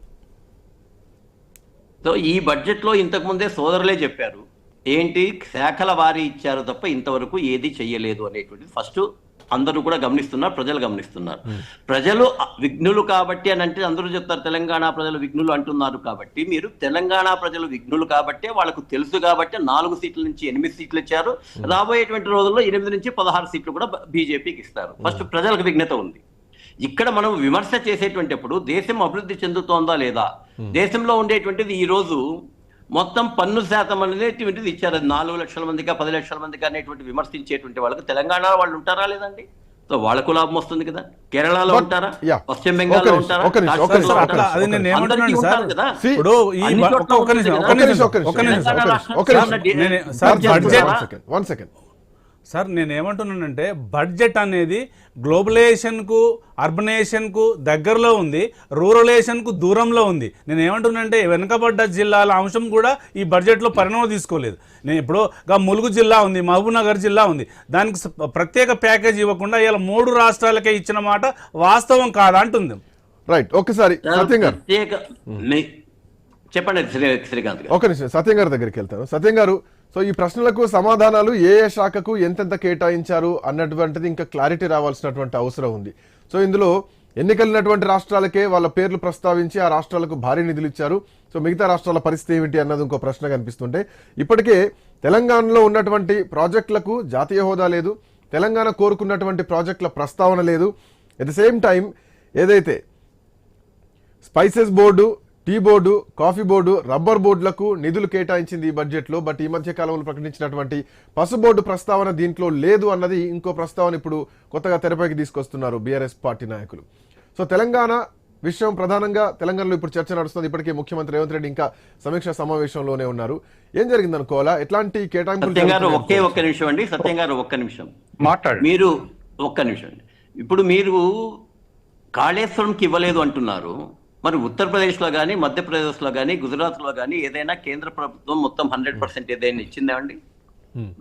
సో ఈ బడ్జెట్లో ఇంతకుముందే సోదరులే చెప్పారు, ఏంటి శాఖల వారీ ఇచ్చారు తప్ప ఇంతవరకు ఏది చెయ్యలేదు అనేటువంటిది ఫస్ట్ అందరూ కూడా గమనిస్తున్నారు, ప్రజలు గమనిస్తున్నారు. ప్రజలు విఘ్నులు కాబట్టి అని అంటే అందరూ చెప్తారు తెలంగాణ ప్రజలు విఘ్నులు అంటున్నారు కాబట్టి, మీరు తెలంగాణ ప్రజలు విఘ్నులు కాబట్టి వాళ్ళకు తెలుసు కాబట్టి 4 సీట్ల నుంచి 8 సీట్లు ఇచ్చారు. రాబోయేటువంటి రోజుల్లో 8 నుంచి 16 సీట్లు కూడా బీజేపీకి ఇస్తారు. ఫస్ట్ ప్రజలకు విఘ్నత ఉంది. ఇక్కడ మనం విమర్శ చేసేటువంటిప్పుడు దేశం అభివృద్ధి చెందుతోందా లేదా, దేశంలో ఉండేటువంటిది ఈ రోజు మొత్తం పన్ను శాతం అనేటువంటిది ఇచ్చారు. 4 లక్షల మందిగా 10 లక్షల మందిగా అనేటువంటి విమర్శించేటువంటి వాళ్ళకి తెలంగాణ వాళ్ళు ఉంటారా లేదండి? సో వాళ్ళకు లాభం వస్తుంది కదా. కేరళలో ఉంటారా, పశ్చిమ బెంగాల్లో ఉంటారా, అది నేను ఏమంటున్నాను సార్, కదా. ఇప్పుడు ఈ సార్ నేనేమంటున్నానంటే బడ్జెట్ అనేది గ్లోబలైజేషన్కు అర్బనైజేషన్కు దగ్గరలో ఉంది, రూరలైజేషన్కు దూరంలో ఉంది. నేను ఏమంటున్నానంటే వెనుకబడ్డ జిల్లాల అంశం కూడా ఈ బడ్జెట్లో పరిణామం తీసుకోలేదు. నేను ఇప్పుడు ములుగు జిల్లా ఉంది, మహబూబ్ నగర్ జిల్లా ఉంది, దానికి ప్రత్యేక ప్యాకేజ్ ఇవ్వకుండా ఇలా 3 రాష్ట్రాలకే ఇచ్చిన మాట వాస్తవం కాదా అంటుంది. రైట్, ఒకసారి సత్యం గారు చెప్పండి శ్రీకాంత్ గారు. ఒక నిమిషం సత్యం గారి దగ్గరికి వెళ్తాను. సత్యం గారు, సో ఈ ప్రశ్నలకు సమాధానాలు ఏ శాఖకు ఎంతెంత కేటాయించారు అన్నటువంటిది ఇంకా క్లారిటీ రావాల్సినటువంటి అవసరం ఉంది. సో ఇందులో ఎన్నికలినటువంటి రాష్ట్రాలకే వాళ్ళ పేర్లు ప్రస్తావించి ఆ రాష్ట్రాలకు భారీ నిధులు ఇచ్చారు. సో మిగతా రాష్ట్రాల పరిస్థితి ఏమిటి అన్నది ఇంకో ప్రశ్న కనిపిస్తుంటే, ఇప్పటికే తెలంగాణలో ఉన్నటువంటి ప్రాజెక్టులకు జాతీయ హోదా లేదు, తెలంగాణ కోరుకున్నటువంటి ప్రాజెక్టుల ప్రస్తావన లేదు. ఎట్ ద సేమ్ టైం ఏదైతే spices board, tea board, coffee board, rubber బోర్డులకు నిధులు కేటాయించింది ఈ బడ్జెట్లో. బట్ ఈ మధ్య కాలంలో ప్రకటించినటువంటి పసు బోర్డు ప్రస్తావన దీంట్లో లేదు అన్నది ఇంకో ప్రస్తావన ఇప్పుడు కొత్తగా తెరపైకి తీసుకొస్తున్నారు బీఆర్ఎస్ పార్టీ నాయకులు. సో తెలంగాణ విషయం ప్రధానంగా తెలంగాణలో ఇప్పుడు చర్చ నడుస్తుంది. ఇప్పటికే ముఖ్యమంత్రి రేవంత్ రెడ్డి ఇంకా సమీక్ష సమావేశంలోనే ఉన్నారు. ఏం జరిగింది అనుకోవాలా, ఎట్లాంటి కేటాయింపులు? సత్యం గారు ఒక్క నిమిషం అండి, సత్యం గారు ఒక్క నిమిషం మాట్లాడు. మీరు ఒక్క నిమిషం అండి. ఇప్పుడు మీరు కాళేశ్వరంకి ఇవ్వలేదు అంటున్నారు, మరి ఉత్తరప్రదేశ్లో కానీ, మధ్యప్రదేశ్లో కానీ, గుజరాత్లో కానీ ఏదైనా కేంద్ర ప్రభుత్వం మొత్తం 100% ఏదైనా ఇచ్చిందా అండి?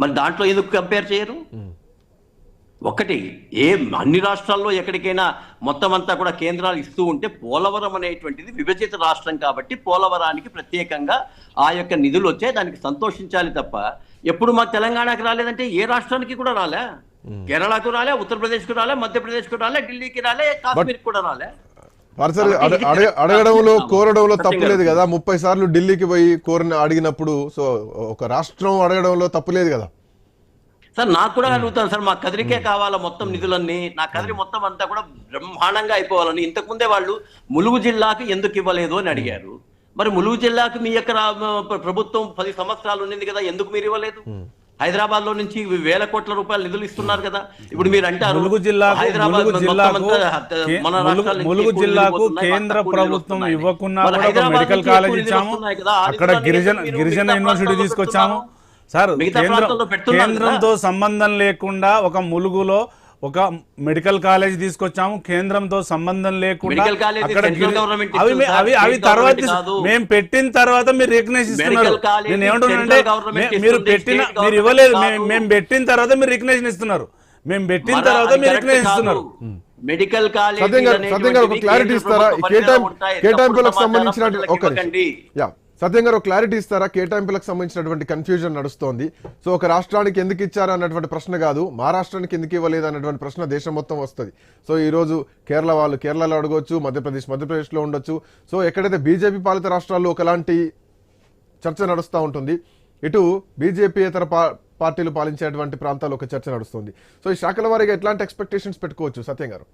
మరి దాంట్లో ఎందుకు కంపేర్ చేయరు? ఒకటి అన్ని రాష్ట్రాల్లో ఎక్కడికైనా మొత్తం అంతా కూడా కేంద్రాలు ఇస్తూ ఉంటే, పోలవరం అనేటువంటిది విభజిత రాష్ట్రం కాబట్టి పోలవరానికి ప్రత్యేకంగా ఆ యొక్క నిధులు వచ్చాయి, దానికి సంతోషించాలి తప్ప ఎప్పుడు మాకు తెలంగాణకి రాలేదంటే ఏ రాష్ట్రానికి కూడా రాలే, కేరళకు రాలే, ఉత్తరప్రదేశ్కు రాలే, మధ్యప్రదేశ్కు రాలే, ఢిల్లీకి రాలే, కాశ్మీర్కి కూడా రాలే. అడగడంలో కోరడంలో తప్పులేదు కదా. 30 సార్లు ఢిల్లీకి పోయి అడిగినప్పుడు సో ఒక రాష్ట్రం అడగడంలో తప్పులేదు కదా సార్. నాకు కూడా అడుగుతాను సార్, మా కదిరికే కావాలా మొత్తం నిధులన్నీ, నా కదిరి మొత్తం అంతా కూడా బ్రహ్మాండంగా అయిపోవాలని. ఇంతకుముందే వాళ్ళు ములుగు జిల్లాకు ఎందుకు ఇవ్వలేదు అని అడిగారు. మరి ములుగు జిల్లాకు మీ యొక్క ప్రభుత్వం 10 సంవత్సరాలు ఉన్నది కదా, ఎందుకు మీరు ఇవ్వలేదు? హైదరాబాద్ లో నుంచి వేల కోట్ల రూపాయలు నిధులు ఇస్తున్నారు కదా. ఇప్పుడు మీరు అంటారు ములుగు జిల్లాకు కేంద్ర ప్రభుత్వం ఇవ్వకున్నా కూడా మెడికల్ కాలేజ్ ఇచ్చాము, అక్కడ గిరిజన యూనివర్సిటీ తీసుకొచ్చాము సార్. కేంద్రంతో సంబంధం లేకుండా ఒక ములుగులో ఒక మెడికల్ కాలేజ్ తీసుకొచ్చాము, కేంద్రంతో సంబంధం లేకుండా. అవి తర్వాత మేము పెట్టిన తర్వాత మీరు రికగ్నైజ్ ఇస్తున్నారు. నేను ఏమంటున్నానంటే మీరు ఇవ్వలేదు, మేము పెట్టిన తర్వాత మీరు రికగ్నైజేషన్ ఇస్తున్నారు, మేము పెట్టిన తర్వాత మీరు రికగ్నైజ్ ఇస్తున్నారు. మెడికల్ కాలేజ్ క్లారిటీ ఇస్తారా కేటాయింపులకు సంబంధించిన? సత్యం గారు క్లారిటీ ఇస్తారా? కేటాయింపులకు సంబంధించినటువంటి కన్ఫ్యూజన్ నడుస్తోంది. సో ఒక రాష్ట్రానికి ఎందుకు ఇచ్చారా అన్నటువంటి ప్రశ్న కాదు, మహారాష్ట్రానికి ఎందుకు ఇవ్వలేదు అన్నటువంటి ప్రశ్న దేశం మొత్తం వస్తుంది. సో ఈ రోజు కేరళ వాళ్ళు కేరళలో అడగవచ్చు, మధ్యప్రదేశ్లో ఉండొచ్చు. సో ఎక్కడైతే బీజేపీ పాలిత రాష్ట్రాల్లో ఒకలాంటి చర్చ నడుస్తూ ఉంటుంది, ఇటు బీజేపీయేతర పార్టీలు పాలించేటువంటి ప్రాంతాల్లో ఒక చర్చ నడుస్తుంది. సో ఈ శాఖల వారీగా ఎట్లాంటి ఎక్స్పెక్టేషన్స్ పెట్టుకోవచ్చు సత్యం గారు?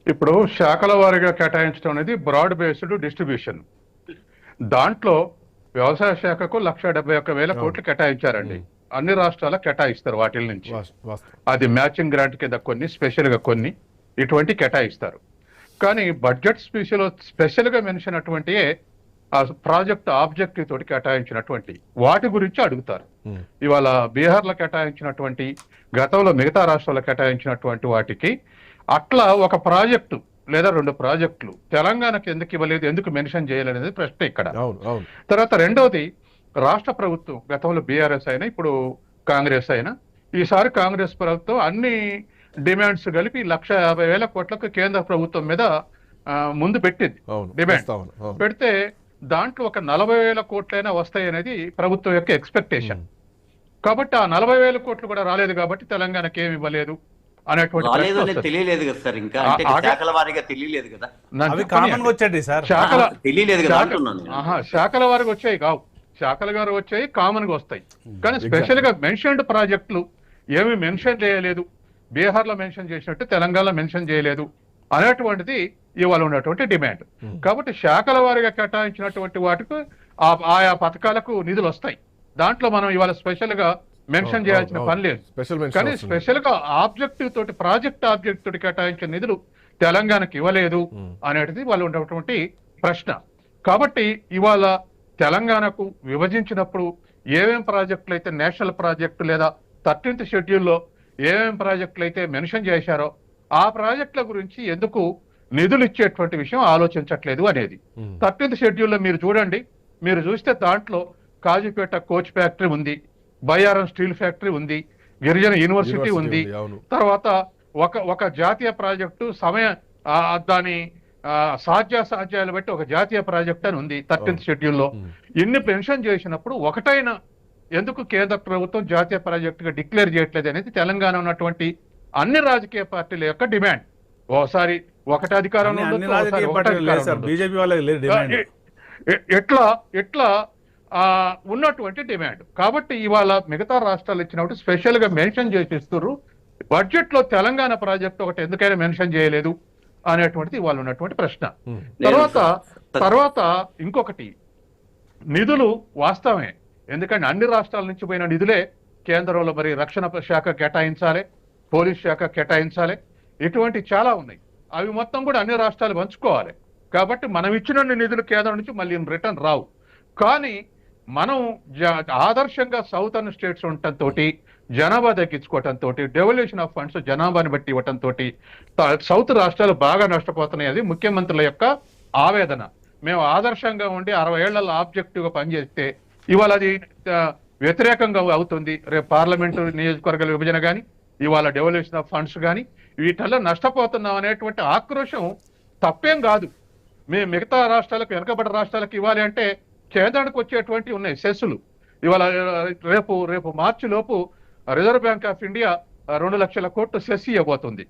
ఇప్పుడు శాఖల వారీగా కేటాయించడం అనేది బ్రాడ్ బేస్డ్ డిస్ట్రిబ్యూషన్. దాంట్లో వ్యవసాయ శాఖకు 1,71,000 కోట్లు కేటాయించారండి. అన్ని రాష్ట్రాలకు కేటాయిస్తారు వాటి నుంచి. అది మ్యాచింగ్ గ్రాంట్ కింద కొన్ని, స్పెషల్ గా కొన్ని ఇటువంటి కేటాయిస్తారు. కానీ బడ్జెట్ స్పెషల్ గా మెన్షన్ అటువంటి ఆ ప్రాజెక్ట్ ఆబ్జెక్టివ్ తోటి కేటాయించినటువంటి వాటి గురించి అడుగుతారు. ఇవాళ బీహార్లో కేటాయించినటువంటి, గతంలో మిగతా రాష్ట్రాల్లో కేటాయించినటువంటి వాటికి అట్లా ఒక ప్రాజెక్టు లేదా 2 ప్రాజెక్టులు తెలంగాణకు ఎందుకు ఇవ్వలేదు, ఎందుకు మెన్షన్ చేయలేదనేది ప్రశ్న ఇక్కడ. తర్వాత రెండవది, రాష్ట్ర ప్రభుత్వం గతంలో బీఆర్ఎస్ అయినా ఇప్పుడు కాంగ్రెస్ అయినా, ఈసారి కాంగ్రెస్ ప్రభుత్వం అన్ని డిమాండ్స్ కలిపి 1,50,000 కోట్లకు కేంద్ర ప్రభుత్వం మీద ముందు పెట్టింది డిమాండ్. పెడితే దాంట్లో ఒక 40,000 కోట్లైనా వస్తాయి అనేది ప్రభుత్వం యొక్క ఎక్స్పెక్టేషన్. కాబట్టి ఆ 40,000 కోట్లు కూడా రాలేదు కాబట్టి తెలంగాణకి ఏమి ఇవ్వలేదు అనేటువంటి రాలేదు ప్రశ్న అనేది వస్తుంది. తెలియలేదు కదా సార్, ఇంకా అంటే శాఖల వారీగా తెలియలేదు కదా, నన్ను అవి చెప్పనీయండి. కామన్ గా వచ్చాయి సార్. తెలియలేదు కదా అంటున్నాను నేను. శాఖల వారికి వచ్చాయి కావు, శాఖల గారు వచ్చాయి కామన్ గా వస్తాయి. కానీ స్పెషల్ గా మెన్షన్డ్ ప్రాజెక్టులు ఏమి మెన్షన్ చేయలేదు, బీహార్ లో మెన్షన్ చేసినట్టు తెలంగాణలో మెన్షన్ చేయలేదు అనేటువంటిది ఇవాళ ఉన్నటువంటి డిమాండ్. కాబట్టి శాఖల వారిగా కేటాయించినటువంటి వాటికి ఆయా పథకాలకు నిధులు వస్తాయి. దాంట్లో మనం ఇవాళ స్పెషల్ గా మెన్షన్ చేయాల్సిన పని లేదు. కానీ స్పెషల్ గా ఆబ్జెక్టివ్ తోటి, ప్రాజెక్ట్ ఆబ్జెక్ట్ తోటి కేటాయించిన నిధులు తెలంగాణకు ఇవ్వలేదు అనేది వాళ్ళు ఉన్నటువంటి ప్రశ్న. కాబట్టి ఇవాళ తెలంగాణకు విభజించినప్పుడు ఏమేం ప్రాజెక్టులు అయితే నేషనల్ ప్రాజెక్టు లేదా 13th షెడ్యూల్లో ఏమేం ప్రాజెక్టులు అయితే మెన్షన్ చేశారో ఆ ప్రాజెక్టుల గురించి ఎందుకు నిధులు ఇచ్చేటువంటి విషయం ఆలోచించట్లేదు అనేది. 13th షెడ్యూల్లో మీరు చూడండి, మీరు చూస్తే దాంట్లో కాజీపేట కోచ్ ఫ్యాక్టరీ ఉంది, బయ్యారం స్టీల్ ఫ్యాక్టరీ ఉంది, గిరిజన యూనివర్సిటీ ఉంది, తర్వాత ఒక జాతీయ ప్రాజెక్టు దాని సాధ్యాసాధ్యాలు బట్టి ఒక జాతీయ ప్రాజెక్ట్ అని ఉంది 13th షెడ్యూల్లో. ఇన్ని మెన్షన్ చేసినప్పుడు ఒకటైనా ఎందుకు కేంద్ర ప్రభుత్వం జాతీయ ప్రాజెక్టుగా డిక్లేర్ చేయట్లేదు అనేది తెలంగాణ ఉన్నటువంటి అన్ని రాజకీయ పార్టీల యొక్క డిమాండ్. ఓసారి ఒకటి అధికారంలో ఎట్లా ఉన్నటువంటి డిమాండ్. కాబట్టి ఇవాళ మిగతా రాష్ట్రాలు ఇచ్చినప్పుడు స్పెషల్ గా మెన్షన్ చేసిస్తున్నారు. బడ్జెట్ లో తెలంగాణ ప్రాజెక్ట్ ఒకటి ఎందుకైనా మెన్షన్ చేయలేదు అనేటువంటిది ఇవాళ ఉన్నటువంటి ప్రశ్న. తర్వాత ఇంకొకటి, నిధులు వాస్తవమే, ఎందుకంటే అన్ని రాష్ట్రాల నుంచి పోయిన నిధులే కేంద్రంలో మరి రక్షణ శాఖ కేటాయించాలి, పోలీస్ శాఖ కేటాయించాలి, ఇటువంటి చాలా ఉన్నాయి. అవి మొత్తం కూడా అన్ని రాష్ట్రాలు పంచుకోవాలి. కాబట్టి మనం ఇచ్చిన నిధులు కేంద్రం నుంచి మళ్ళీ రిటర్న్ రావు. కానీ మనం ఆదర్శంగా సౌతర్న్ స్టేట్స్ ఉండటంతో, జనాభా తగ్గించుకోవటంతో, డెవల్యూషన్ ఆఫ్ ఫండ్స్ జనాభాని బట్టి ఇవ్వటంతో సౌత్ రాష్ట్రాలు బాగా నష్టపోతున్నాయి. అది ముఖ్యమంత్రుల యొక్క ఆవేదన. మేము ఆదర్శంగా ఉండి 60 ఏళ్లలో ఆబ్జెక్టివ్ గా పనిచేస్తే ఇవాళ అది వ్యతిరేకంగా అవుతుంది. రేపు పార్లమెంటు నియోజకవర్గాల విభజన కానీ, ఇవాళ డెవల్యూషన్ ఆఫ్ ఫండ్స్ కానీ, వీటిల్లో నష్టపోతున్నాం అనేటువంటి ఆక్రోశం తప్పేం కాదు. మేము మిగతా రాష్ట్రాలకు, వెనకబడ్డ రాష్ట్రాలకు ఇవ్వాలి అంటే కేంద్రానికి వచ్చేటువంటి ఉన్నాయి సెస్సులు. ఇవాళ రేపు మార్చి లోపు రిజర్వ్ బ్యాంక్ ఆఫ్ ఇండియా 2 లక్షల కోట్లు సెస్ ఇవ్వబోతుంది,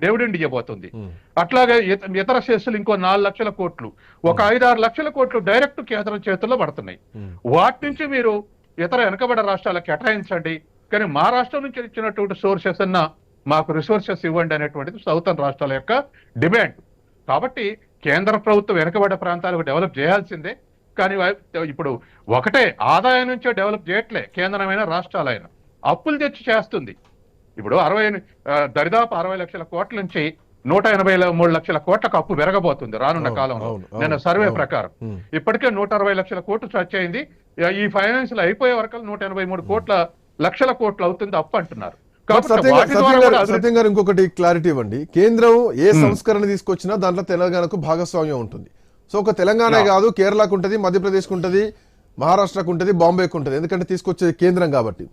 డివిడెండ్ ఇవ్వబోతుంది. అట్లాగే ఇతర సెస్సులు ఇంకో 4 లక్షల కోట్లు, ఒక 5-6 లక్షల కోట్లు డైరెక్ట్ కేంద్రం చేతుల్లో పడుతున్నాయి. వాటి నుంచి మీరు ఇతర వెనకబడ్డ రాష్ట్రాలకు కేటాయించండి, కానీ మా రాష్ట్రం నుంచి ఇచ్చినటువంటి సోర్సెస్ అన్నా మాకు రిసోర్సెస్ ఇవ్వండి అనేటువంటిది సౌతర్న్ రాష్ట్రాల యొక్క డిమాండ్. కాబట్టి కేంద్ర ప్రభుత్వం వెనకబడ్డ ప్రాంతాలకు డెవలప్ చేయాల్సిందే. కానీ ఇప్పుడు ఒకటే ఆదాయం నుంచే డెవలప్ చేయట్లే, కేంద్రమైన రాష్ట్రాలైనా అప్పులు తెచ్చి చేస్తుంది. ఇప్పుడు దరిదాపు 60 లక్షల కోట్ల నుంచి 183 లక్షల కోట్లకు అప్పు పెరగబోతుంది రానున్న కాలంలో. నిన్న సర్వే ప్రకారం ఇప్పటికే 160 లక్షల కోట్లు టచ్ అయింది. ఈ ఫైనాన్షియల్ అయిపోయే వరకు 183 లక్షల కోట్లు అవుతుంది అప్పు అంటున్నారు. సత్యం గారు ఇంకొకటి క్లారిటీ ఇవ్వండి. కేంద్రం ఏ సంస్కరణ తీసుకొచ్చినా దాంట్లో తెలంగాణకు భాగస్వామ్యం ఉంటుంది. సో ఒక తెలంగాణ కాదు, కేరళకు ఉంటుంది, మధ్యప్రదేశ్కు ఉంటుంది, మహారాష్ట్రకు ఉంటుంది, బాంబేకు ఉంటుంది, ఎందుకంటే తీసుకొచ్చేది కేంద్రం కాబట్టి.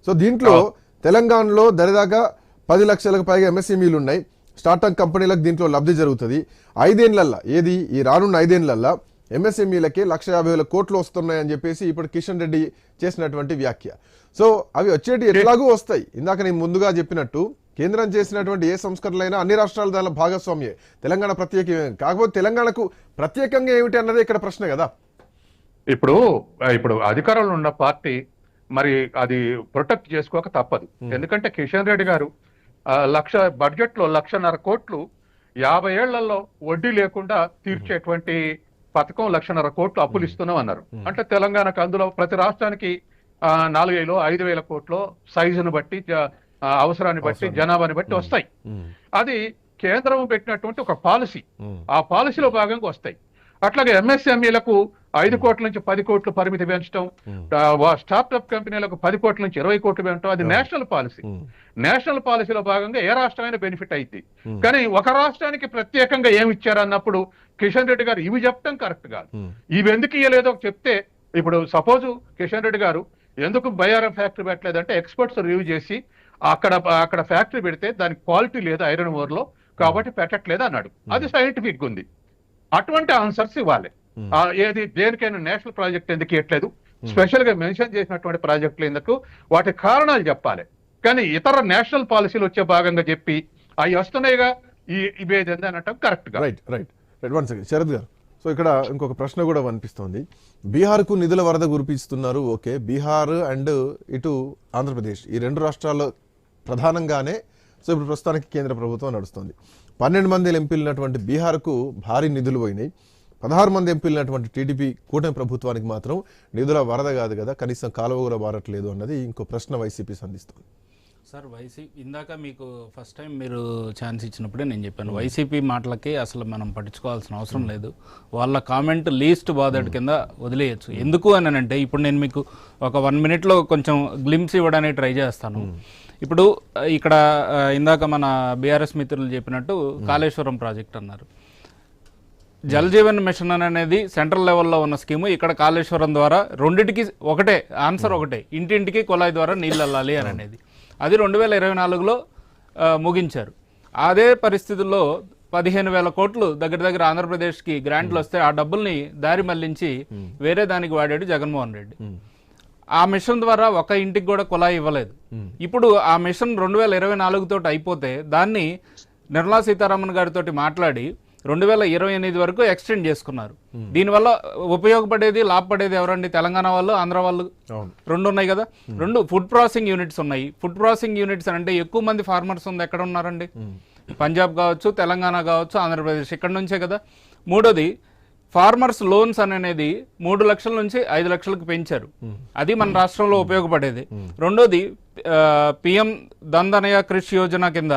సో దీంట్లో తెలంగాణలో దరిదాకా 10 లక్షలకు పైగా ఎంఎస్ఎంఈలు ఉన్నాయి. స్టార్టప్ కంపెనీలకు దీంట్లో లబ్ధి జరుగుతుంది. 5 ఏళ్లల్లా, ఏది ఈ రానున్న 5 ఏళ్లల్లా ఎంఎస్ఎంఈలకి 150,000 కోట్లు వస్తున్నాయని చెప్పేసి ఇప్పుడు కిషన్ రెడ్డి చేసినటువంటి వ్యాఖ్య. సో అవి వచ్చేటి ఎట్లాగూ వస్తాయి. ఇందాక నేను ముందుగా చెప్పినట్టు కేంద్రం చేసినటువంటి ఏ సంస్కరణలైనా అన్ని రాష్ట్రాల దానిలో భాగస్వామ్యే. తెలంగాణ ప్రత్యేకమే, కాకపోతే తెలంగాణకు ప్రత్యేకంగా ఏమిటి అన్నదే ఇక్కడ ప్రశ్న కదా. ఇప్పుడు అధికారంలో ఉన్న పార్టీ మరి అది ప్రొటెక్ట్ చేసుకోక తప్పదు. ఎందుకంటే కిషన్ రెడ్డి గారు బడ్జెట్ లో 1,50,000 కోట్లు 50 ఏళ్లలో వడ్డీ లేకుండా తీర్చేటువంటి పథకం 1,50,000 కోట్లు అప్పులు ఇస్తున్నాం అన్నారు. అంటే తెలంగాణకు అందులో ప్రతి రాష్ట్రానికి 4,000 5,000 కోట్లు సైజును బట్టి, అవసరాన్ని బట్టి, జనాభాని బట్టి వస్తాయి. అది కేంద్రం పెట్టినటువంటి ఒక పాలసీ. ఆ పాలసీలో భాగంగా వస్తాయి. అట్లాగే ఎంఎస్ఎంఈలకు 5 కోట్ల నుంచి 10 కోట్లు పరిమితి పెంచడం, స్టార్ట్అప్ కంపెనీలకు 10 కోట్ల నుంచి 20 కోట్లు పెంచడం, అది నేషనల్ పాలసీ. నేషనల్ పాలసీలో భాగంగా ఏ రాష్ట్రమైనా బెనిఫిట్ అయింది. కానీ ఒక రాష్ట్రానికి ప్రత్యేకంగా ఏమి ఇచ్చారన్నప్పుడు కిషన్ రెడ్డి గారు ఇవి చెప్పడం కరెక్ట్ కాదు. ఇవి ఎందుకు ఇవ్వలేదో చెప్తే, ఇప్పుడు సపోజ్ కిషన్ రెడ్డి గారు ఎందుకు బయ్యారం ఫ్యాక్టరీ పెట్టలేదంటే ఎక్స్పర్ట్స్ రివ్యూ చేసి అక్కడ ఫ్యాక్టరీ పెడితే దానికి క్వాలిటీ లేదు ఐరన్ ఓర్ లో, కాబట్టి పెట్టట్లేదు అన్నాడు. అది సైంటిఫిక్ ఉంది. అటువంటి ఆన్సర్స్ ఇవ్వాలి. ఏది దేనికైనా నేషనల్ ప్రాజెక్ట్ ఎందుకు ఇవ్వట్లేదు, స్పెషల్ గా మెన్షన్ చేసినటువంటి ప్రాజెక్టులు ఎందుకు, వాటి కారణాలు చెప్పాలి. కానీ ఇతర నేషనల్ పాలసీలు వచ్చే భాగంగా చెప్పి అవి వస్తున్నాయిగా ఇవేదండి అనటం కరెక్ట్ గా. Right right right 1 second Sharath గారు. సో ఇక్కడ ఇంకొక ప్రశ్న కూడా అనిపిస్తోంది. బీహార్కు నిధుల వరద కురిపిస్తున్నారు, ఓకే. బీహార్ అండ్ ఇటు ఆంధ్రప్రదేశ్ ఈ 2 రాష్ట్రాల్లో ప్రధానంగానే సో ఇప్పుడు ప్రస్తుతానికి కేంద్ర ప్రభుత్వం నడుస్తుంది. 12 మంది ఎంపీలున్నటువంటి బీహార్కు భారీ నిధులు పోయినాయి. 16 మంది ఎంపీలున్నటువంటి టీడీపీ కూటమి ప్రభుత్వానికి మాత్రం నిధుల వరద కాదు కదా, కనీసం కాలువ కూడా మారట్లేదు అన్నది ఇంకో ప్రశ్న వైసీపీ సంధిస్తుంది. సార్ ఇందాక మీకు ఫస్ట్ టైం మీరు ఛాన్స్ ఇచ్చినప్పుడే నేను చెప్పాను, వైసీపీ మాటలకి అసలు మనం పట్టించుకోవాల్సిన అవసరం లేదు. వాళ్ళ కామెంట్ లీస్ట్ బాదర్డ్ కింద వదిలేయచ్చు. ఎందుకు అని అంటే ఇప్పుడు నేను మీకు ఒక 1 మినిట్లో కొంచెం గ్లిమ్స్ ఇవ్వడానికి ట్రై చేస్తాను. ఇప్పుడు ఇక్కడ ఇందాక మన బీఆర్ఎస్ మిత్రులు చెప్పినట్టు కాళేశ్వరం ప్రాజెక్ట్ అన్నారు. జల్ జీవన్ మిషన్ అనేది సెంట్రల్ లెవెల్లో ఉన్న స్కీము. ఇక్కడ కాళేశ్వరం ద్వారా రెండింటికి ఒకటే ఆన్సర్, ఒకటే, ఇంటింటికి కుళాయి ద్వారా నీళ్ళు వెళ్ళాలి అని అనేది. అది 2024లో ముగించారు. అదే పరిస్థితుల్లో 15,000 కోట్లు దగ్గర ఆంధ్రప్రదేశ్కి గ్రాంట్లు వస్తే ఆ డబ్బుల్ని దారి మళ్లించి వేరే దానికి వాడాడు జగన్మోహన్ రెడ్డి. ఆ మిషన్ ద్వారా ఒక ఇంటికి కూడా కుళాయి ఇవ్వలేదు. ఇప్పుడు ఆ మిషన్ 2024 తోటి అయిపోతే దాన్ని నిర్మలా సీతారామన్ గారితో మాట్లాడి 2028 వరకు ఎక్స్టెండ్ చేసుకున్నారు. దీనివల్ల ఉపయోగపడేది లాభపడేది ఎవరండి? తెలంగాణ వాళ్ళు, ఆంధ్ర వాళ్ళు 2 ఉన్నాయి కదా. 2 ఫుడ్ ప్రాసెసింగ్ యూనిట్స్ ఉన్నాయి. ఫుడ్ ప్రాసెసింగ్ యూనిట్స్ అంటే ఎక్కువ మంది ఫార్మర్స్ ఉంది ఎక్కడ ఉన్నారండి? పంజాబ్ కావచ్చు, తెలంగాణ కావచ్చు, ఆంధ్రప్రదేశ్, ఇక్కడ నుంచే కదా. మూడోది ఫార్మర్స్ లోన్స్ అనేది 3 లక్షల నుంచి 5 లక్షలకు పెంచారు. అది మన రాష్ట్రంలో ఉపయోగపడేది. రెండోది పిఎం దందనయ కృషి యోజన కింద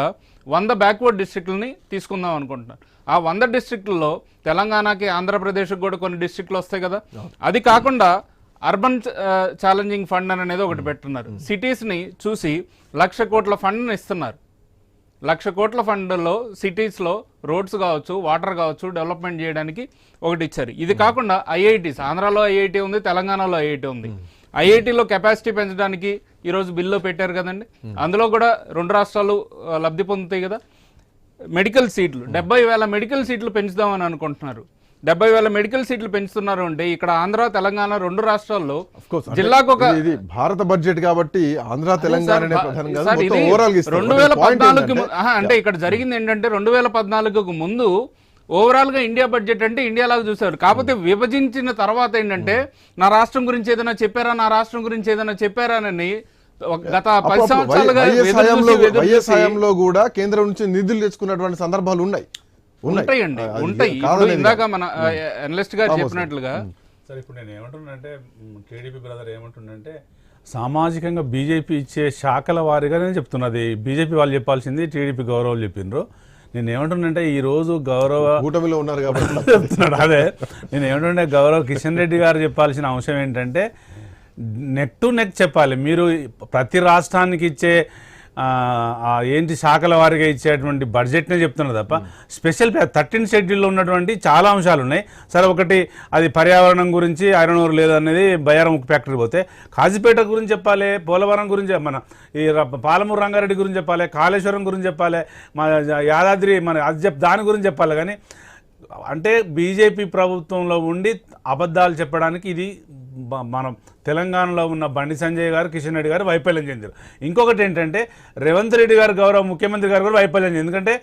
100 బ్యాక్వర్డ్ డిస్ట్రిక్ట్లని తీసుకుందాం అనుకుంటున్నారు. ఆ 100 డిస్ట్రిక్టుల్లో తెలంగాణకి, ఆంధ్రప్రదేశ్కి కూడా కొన్ని డిస్ట్రిక్ట్లు వస్తాయి కదా. అది కాకుండా అర్బన్ ఛాలెంజింగ్ ఫండ్ అనేది ఒకటి పెట్టున్నారు. సిటీస్ని చూసి 1,00,000 కోట్ల ఫండ్ని ఇస్తున్నారు. 1,00,000 కోట్ల ఫండ్లో సిటీస్లో రోడ్స్ కావచ్చు, వాటర్ కావచ్చు, డెవలప్మెంట్ చేయడానికి ఒకటి ఇచ్చారు. ఇది కాకుండా ఐఐటీస్, ఆంధ్రాలో ఐఐటీ ఉంది, తెలంగాణలో ఐఐటీ ఉంది. ఐఐటీలో కెపాసిటీ పెంచడానికి ఈరోజు బిల్లు పెట్టారు కదండి. అందులో కూడా 2 రాష్ట్రాలు లబ్ధి పొందుతాయి కదా. మెడికల్ సీట్లు 70,000 మెడికల్ సీట్లు పెంచుదామని అనుకుంటున్నారు. 70,000 మెడికల్ సీట్లు పెంచుతున్నారు అంటే ఇక్కడ ఆంధ్ర, తెలంగాణ 2 రాష్ట్రాల్లో జిల్లాకు ఒక భారత బడ్జెట్ కాబట్టి ఆంధ్ర, తెలంగాణ 2014 అంటే ఇక్కడ జరిగింది ఏంటంటే 2014కు ముందు ఓవరాల్ గా ఇండియా బడ్జెట్ అంటే ఇండియా లాగా చూసారు. కాకపోతే విభజించిన తర్వాత ఏంటంటే నా రాష్ట్రం గురించి ఏదైనా చెప్పారా, నా రాష్ట్రం గురించి ఏదైనా చెప్పారా అని గత 10 సంవత్సరాలుగా హయాంలో కూడా కేంద్రం నుంచి నిధులు తెచ్చుకున్నటువంటి సందర్భాలు ఉంటాయండి, ఉంటాయి. ఇప్పుడు ఇందాక మన అనలిస్ట్ గారు చెప్పినట్లుగా సార్, ఇప్పుడు నేను ఏమంటున్నానంటే టీడీపీ బ్రదర్ ఏమంటున్నానంటే సామాజికంగా బీజేపీ ఇచ్చే శాఖల వారీగా నేను చెప్తున్నది. బీజేపీ వాళ్ళు చెప్పాల్సింది టీడీపీ గౌరవం చెప్పిండ్రు. నేను ఏమంటున్నానంటే ఈరోజు గౌరవ కూటమిలో ఉన్నారు కాబట్టి చెప్తున్నాడు. అదే నేను ఏమంటుంటే గౌరవ్ కిషన్ రెడ్డి గారు చెప్పాల్సిన అంశం ఏంటంటే నెక్ టు నెక్ చెప్పాలి. మీరు ప్రతి రాష్ట్రానికి ఇచ్చే ఏంటి శాఖల వారిగా ఇచ్చేటువంటి బడ్జెట్నే చెప్తున్నారు తప్ప స్పెషల్ 13 షెడ్యూల్లో ఉన్నటువంటి చాలా అంశాలు ఉన్నాయి. సరే, ఒకటి అది పర్యావరణం గురించి, ఐరన్ ఓర్ లేదనేది బయ్యారం ఉక్కు ఫ్యాక్టరీ పోతే, కాజీపేట గురించి చెప్పాలి, పోలవరం గురించి, మన ఈ పాలమూరు రంగారెడ్డి గురించి చెప్పాలి, కాళేశ్వరం గురించి చెప్పాలి, మన యాదాద్రి మన అది దాని గురించి చెప్పాలి. కానీ అంటే బీజేపీ ప్రభుత్వంలో ఉండి అబద్ధాలు చెప్పడానికి ఇది మనం తెలంగాణలో ఉన్న బండి సంజయ్ గారు, కిషన్ రెడ్డి గారు వైఫల్యం చెందారు. ఇంకొకటి ఏంటంటే రేవంత్ రెడ్డి గారు గౌరవ ముఖ్యమంత్రి గారు కూడా వైఫల్యం చెందారు. ఎందుకంటే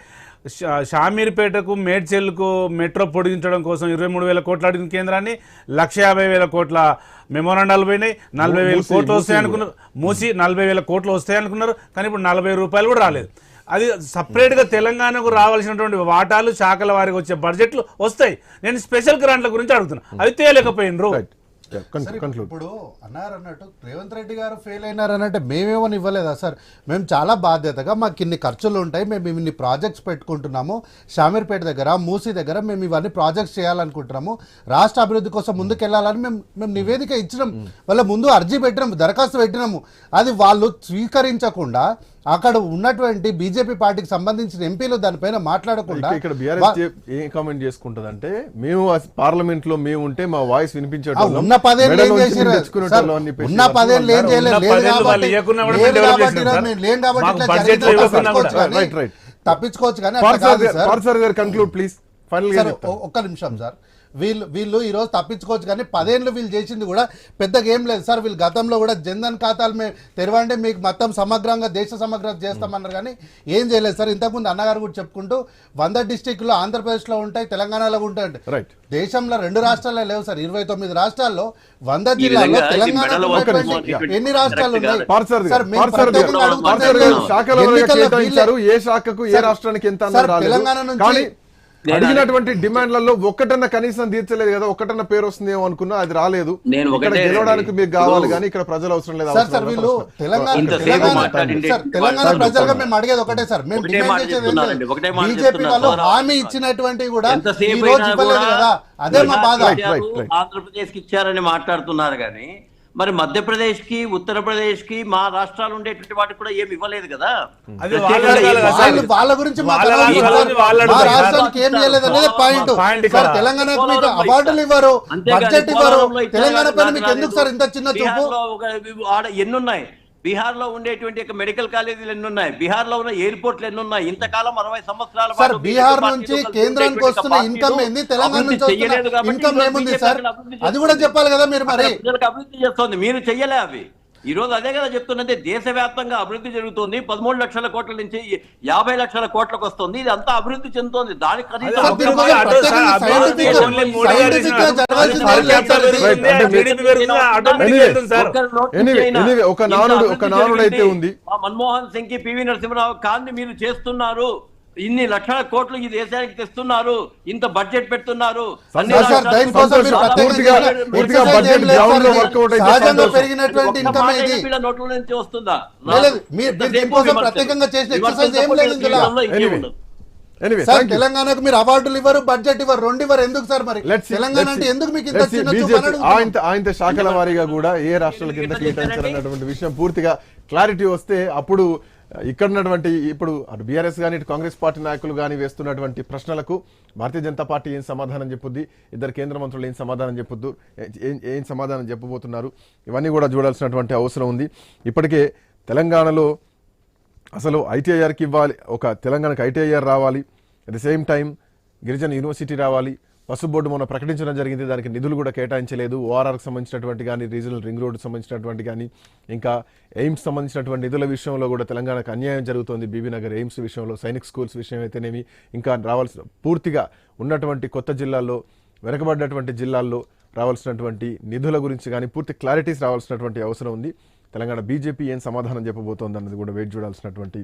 షామీర్పేటకు, మేడ్చెల్కు మెట్రో పొడిగించడం కోసం 23,000 కోట్లు అడిగిన కేంద్రాన్ని 1,50,000 కోట్ల మెమోరాండాలు పోయినాయి. 40,000 కోట్లు వస్తాయనుకున్నారు. మూసి 40,000 కోట్లు వస్తాయనుకున్నారు. కానీ ఇప్పుడు 40 రూపాయలు కూడా రాలేదు. అది సపరేట్గా తెలంగాణకు రావాల్సినటువంటి వాటాలు శాఖల వారికి వచ్చే బడ్జెట్లు వస్తాయి. నేను స్పెషల్ గ్రాంట్ల గురించి అడుగుతున్నా, అవి తేలేకపోయినరు. ఇప్పుడు అన్నారు అన్నట్టు రేవంత్ రెడ్డి గారు ఫెయిల్ అయినారు అన్నట్టు మేమేమని ఇవ్వలేదా సార్? మేము చాలా బాధ్యతగా మాకు ఇన్ని ఖర్చులు ఉంటాయి, మేము ఇన్ని ప్రాజెక్ట్స్ పెట్టుకుంటున్నాము, షామీర్పేట దగ్గర, మూసీ దగ్గర మేము ఇవన్నీ ప్రాజెక్ట్స్ చేయాలనుకుంటున్నాము, రాష్ట్ర అభివృద్ధి కోసం ముందుకెళ్లాలని మేము నివేదిక ఇచ్చినాం, వాళ్ళ ముందు అర్జీ పెట్టినాము, దరఖాస్తు పెట్టినాము. అది వాళ్ళు స్వీకరించకుండా అక్కడ ఉన్నటువంటి బీజేపీ పార్టీకి సంబంధించిన ఎంపీలు దానిపైన మాట్లాడకుండా ఇక్కడ బీఆర్ఎస్ ఏం కామెంట్ చేసుకుంటది అంటే, మేము పార్లమెంట్ లో మేము ఉంటే మా వాయిస్ వినిపించడం ఉన్న 10 ఏళ్ళు ఏం చేశారు? ఉన్న 10 ఏళ్ళు ఏం చేయలేదు. తప్పించుకోవచ్చు కానీ కంక్లూడ్ ప్లీజ్. ఒక్క నిమిషం సార్, వీళ్ళు ఈ రోజు తప్పించుకోవచ్చు, కానీ 10 ఏళ్ళు వీళ్ళు చేసింది కూడా పెద్దగా ఏం లేదు సార్. వీళ్ళు గతంలో కూడా జన్ధన్ ఖాతాలు మేము తెరవండి, మీకు మొత్తం సమగ్రంగా దేశ సమగ్రం చేస్తామన్నారు, కానీ ఏం చేయలేదు సార్. ఇంతకుముందు అన్నగారు కూడా చెప్పుకుంటూ 100 డిస్టిక్లు ఆంధ్రప్రదేశ్లో ఉంటాయి, తెలంగాణలో ఉంటాయి. దేశంలో 2 రాష్ట్రాల్లో లేవు సార్, 29 రాష్ట్రాల్లో 100 జిల్లాల్లో తెలంగాణలో ఎన్ని రాష్ట్రాలు ఉన్నాయి సార్? ఏ శాఖకు ఏ రాష్ట్రానికి ఎంత తెలంగాణ నుంచి అడిగినటువంటి డిమాండ్లలో ఒక్కటన్నా కనీసం తీర్చలేదు కదా, ఒక్కటన్నా పేరు వస్తుందేమో అనుకున్నా, అది రాలేదు. ఇక్కడ గెలవడానికి మీకు కావాలి కానీ ఇక్కడ ప్రజలు అవసరం లేదు. సార్ వీళ్ళు తెలంగాణ ప్రజలుగా మేము అడిగేది ఒకటే సార్, మేము డిమాండ్ చేసేది బీజేపీ వాళ్ళు హామీ ఇచ్చినటువంటి కూడా ఈ రోజు ఇవ్వలేదు కదా, అదే మా బాధ. ఆంధ్రప్రదేశ్ కి ఇచ్చారని మాట్లాడుతున్నారు కానీ మరి మధ్యప్రదేశ్ కి, ఉత్తరప్రదేశ్ కి, మా రాష్ట్రాలు ఉండేటువంటి వాటికి కూడా ఏమి ఇవ్వలేదు కదా. వాళ్ళ గురించి మా రాష్ట్రానికి ఏం చేయలేదు అనేది పాయింట్. తెలంగాణకు మీకు అవార్డులు ఇవ్వరు, బడ్జెట్ ఇవ్వరు, తెలంగాణ పైన మీకు ఎందుకు సార్ ఇంత చిన్న చూపు? ఎన్నున్నాయి బీహార్ లో ఉండేటువంటి మెడికల్ కాలేజీలు ఎన్ని ఉన్నాయి, బీహార్ లో ఉన్న ఎయిర్పోర్ట్లు ఎన్ని ఉన్నాయి? ఇంతకాలం 60 సంవత్సరాల సార్ బీహార్ నుంచి కేంద్రానికి వస్తున్న ఇన్కమ్ ఏంది, తెలంగాణ నుంచి వస్తున్న ఇన్కమ్ ఏముంది సార్? అది కూడా చెప్పాలి కదా మీరు. మరి అభివృద్ధి చేస్తుంది, మీరు చెయ్యలే అవి. ఈ రోజు అదే కదా చెప్తున్నది, దేశవ్యాప్తంగా అభివృద్ధి జరుగుతుంది. 13 లక్షల కోట్ల నుంచి 50 లక్షల కోట్లకు వస్తుంది. ఇది అంతా అభివృద్ధి చెందుతోంది. దానికి ఒక నానుడు అయితే ఉంది. మన్మోహన్ సింగ్ కి, పివి నరసింహరావు కాన్ని మీరు చేస్తున్నారు. ఇన్ని లక్షల కోట్లు ఈ దేశానికి తెస్తున్నారు, ఇంత బడ్జెట్ పెడుతున్నారు. నోట్ల నుంచి వస్తుందా? తెలంగాణకు మీరు అవార్డులు ఇవ్వరు, బడ్జెట్ ఇవ్వరు, 2 ఇవ్వరు. ఎందుకు సార్ మరి తెలంగాణ అంటే ఎందుకు మీకు ఇంత ఆయన శాఖల వారీగా కూడా ఏ రాష్ట్రాల కింద కేటాయించాలన్నటువంటి విషయం పూర్తిగా క్లారిటీ వస్తే అప్పుడు ఇక్కడ ఉన్నటువంటి ఇప్పుడు అటు బీఆర్ఎస్ కానీ ఇటు కాంగ్రెస్ పార్టీ నాయకులు కానీ వేస్తున్నటువంటి ప్రశ్నలకు భారతీయ జనతా పార్టీ ఏం సమాధానం చెప్పుద్ది, ఇద్దరు కేంద్ర మంత్రులు ఏం సమాధానం చెప్పొద్దు, ఏం సమాధానం చెప్పబోతున్నారు, ఇవన్నీ కూడా చూడాల్సినటువంటి అవసరం ఉంది. ఇప్పటికే తెలంగాణలో అసలు ఐటీఐఆర్కి ఇవ్వాలి, ఒక తెలంగాణకు ఐటీఐఆర్ రావాలి, అట్ ది సేమ్ టైం గిరిజన యూనివర్సిటీ రావాలి. పసుపు బోర్డు మొన్న ప్రకటించడం జరిగింది, దానికి నిధులు కూడా కేటాయించలేదు. ఓఆర్ఆర్కి సంబంధించినటువంటి కానీ, రీజనల్ రింగ్ రోడ్డుకు సంబంధించినటువంటి కానీ, ఇంకా ఎయిమ్స్ సంబంధించినటువంటి నిధుల విషయంలో కూడా తెలంగాణకు అన్యాయం జరుగుతోంది. బీబీనగర్ ఎయిమ్స్ విషయంలో, సైనిక్ స్కూల్స్ విషయం అయితేనేమి, ఇంకా రావాల్సిన పూర్తిగా ఉన్నటువంటి కొత్త జిల్లాల్లో, వెనకబడ్డటువంటి జిల్లాల్లో రావాల్సినటువంటి నిధుల గురించి కానీ పూర్తి క్లారిటీస్ రావాల్సినటువంటి అవసరం ఉంది. తెలంగాణ బీజేపీ ఏం సమాధానం చెప్పబోతోంది అన్నది కూడా వెయిట్ చూడాల్సినటువంటి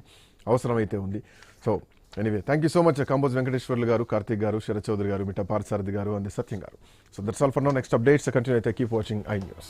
అవసరం అయితే ఉంది. So anyway, thank you so much Kamboj Venkateswarlu గారు, కార్తీక్ గారు, శరత్ చౌదరి గారు, మిట్టా పార్థసారథి గారు, అండ్ సత్యం గారు. So that's all for now. Next updates continue అయితే కీప్ వాచింగ్ ఐ న్యూస్.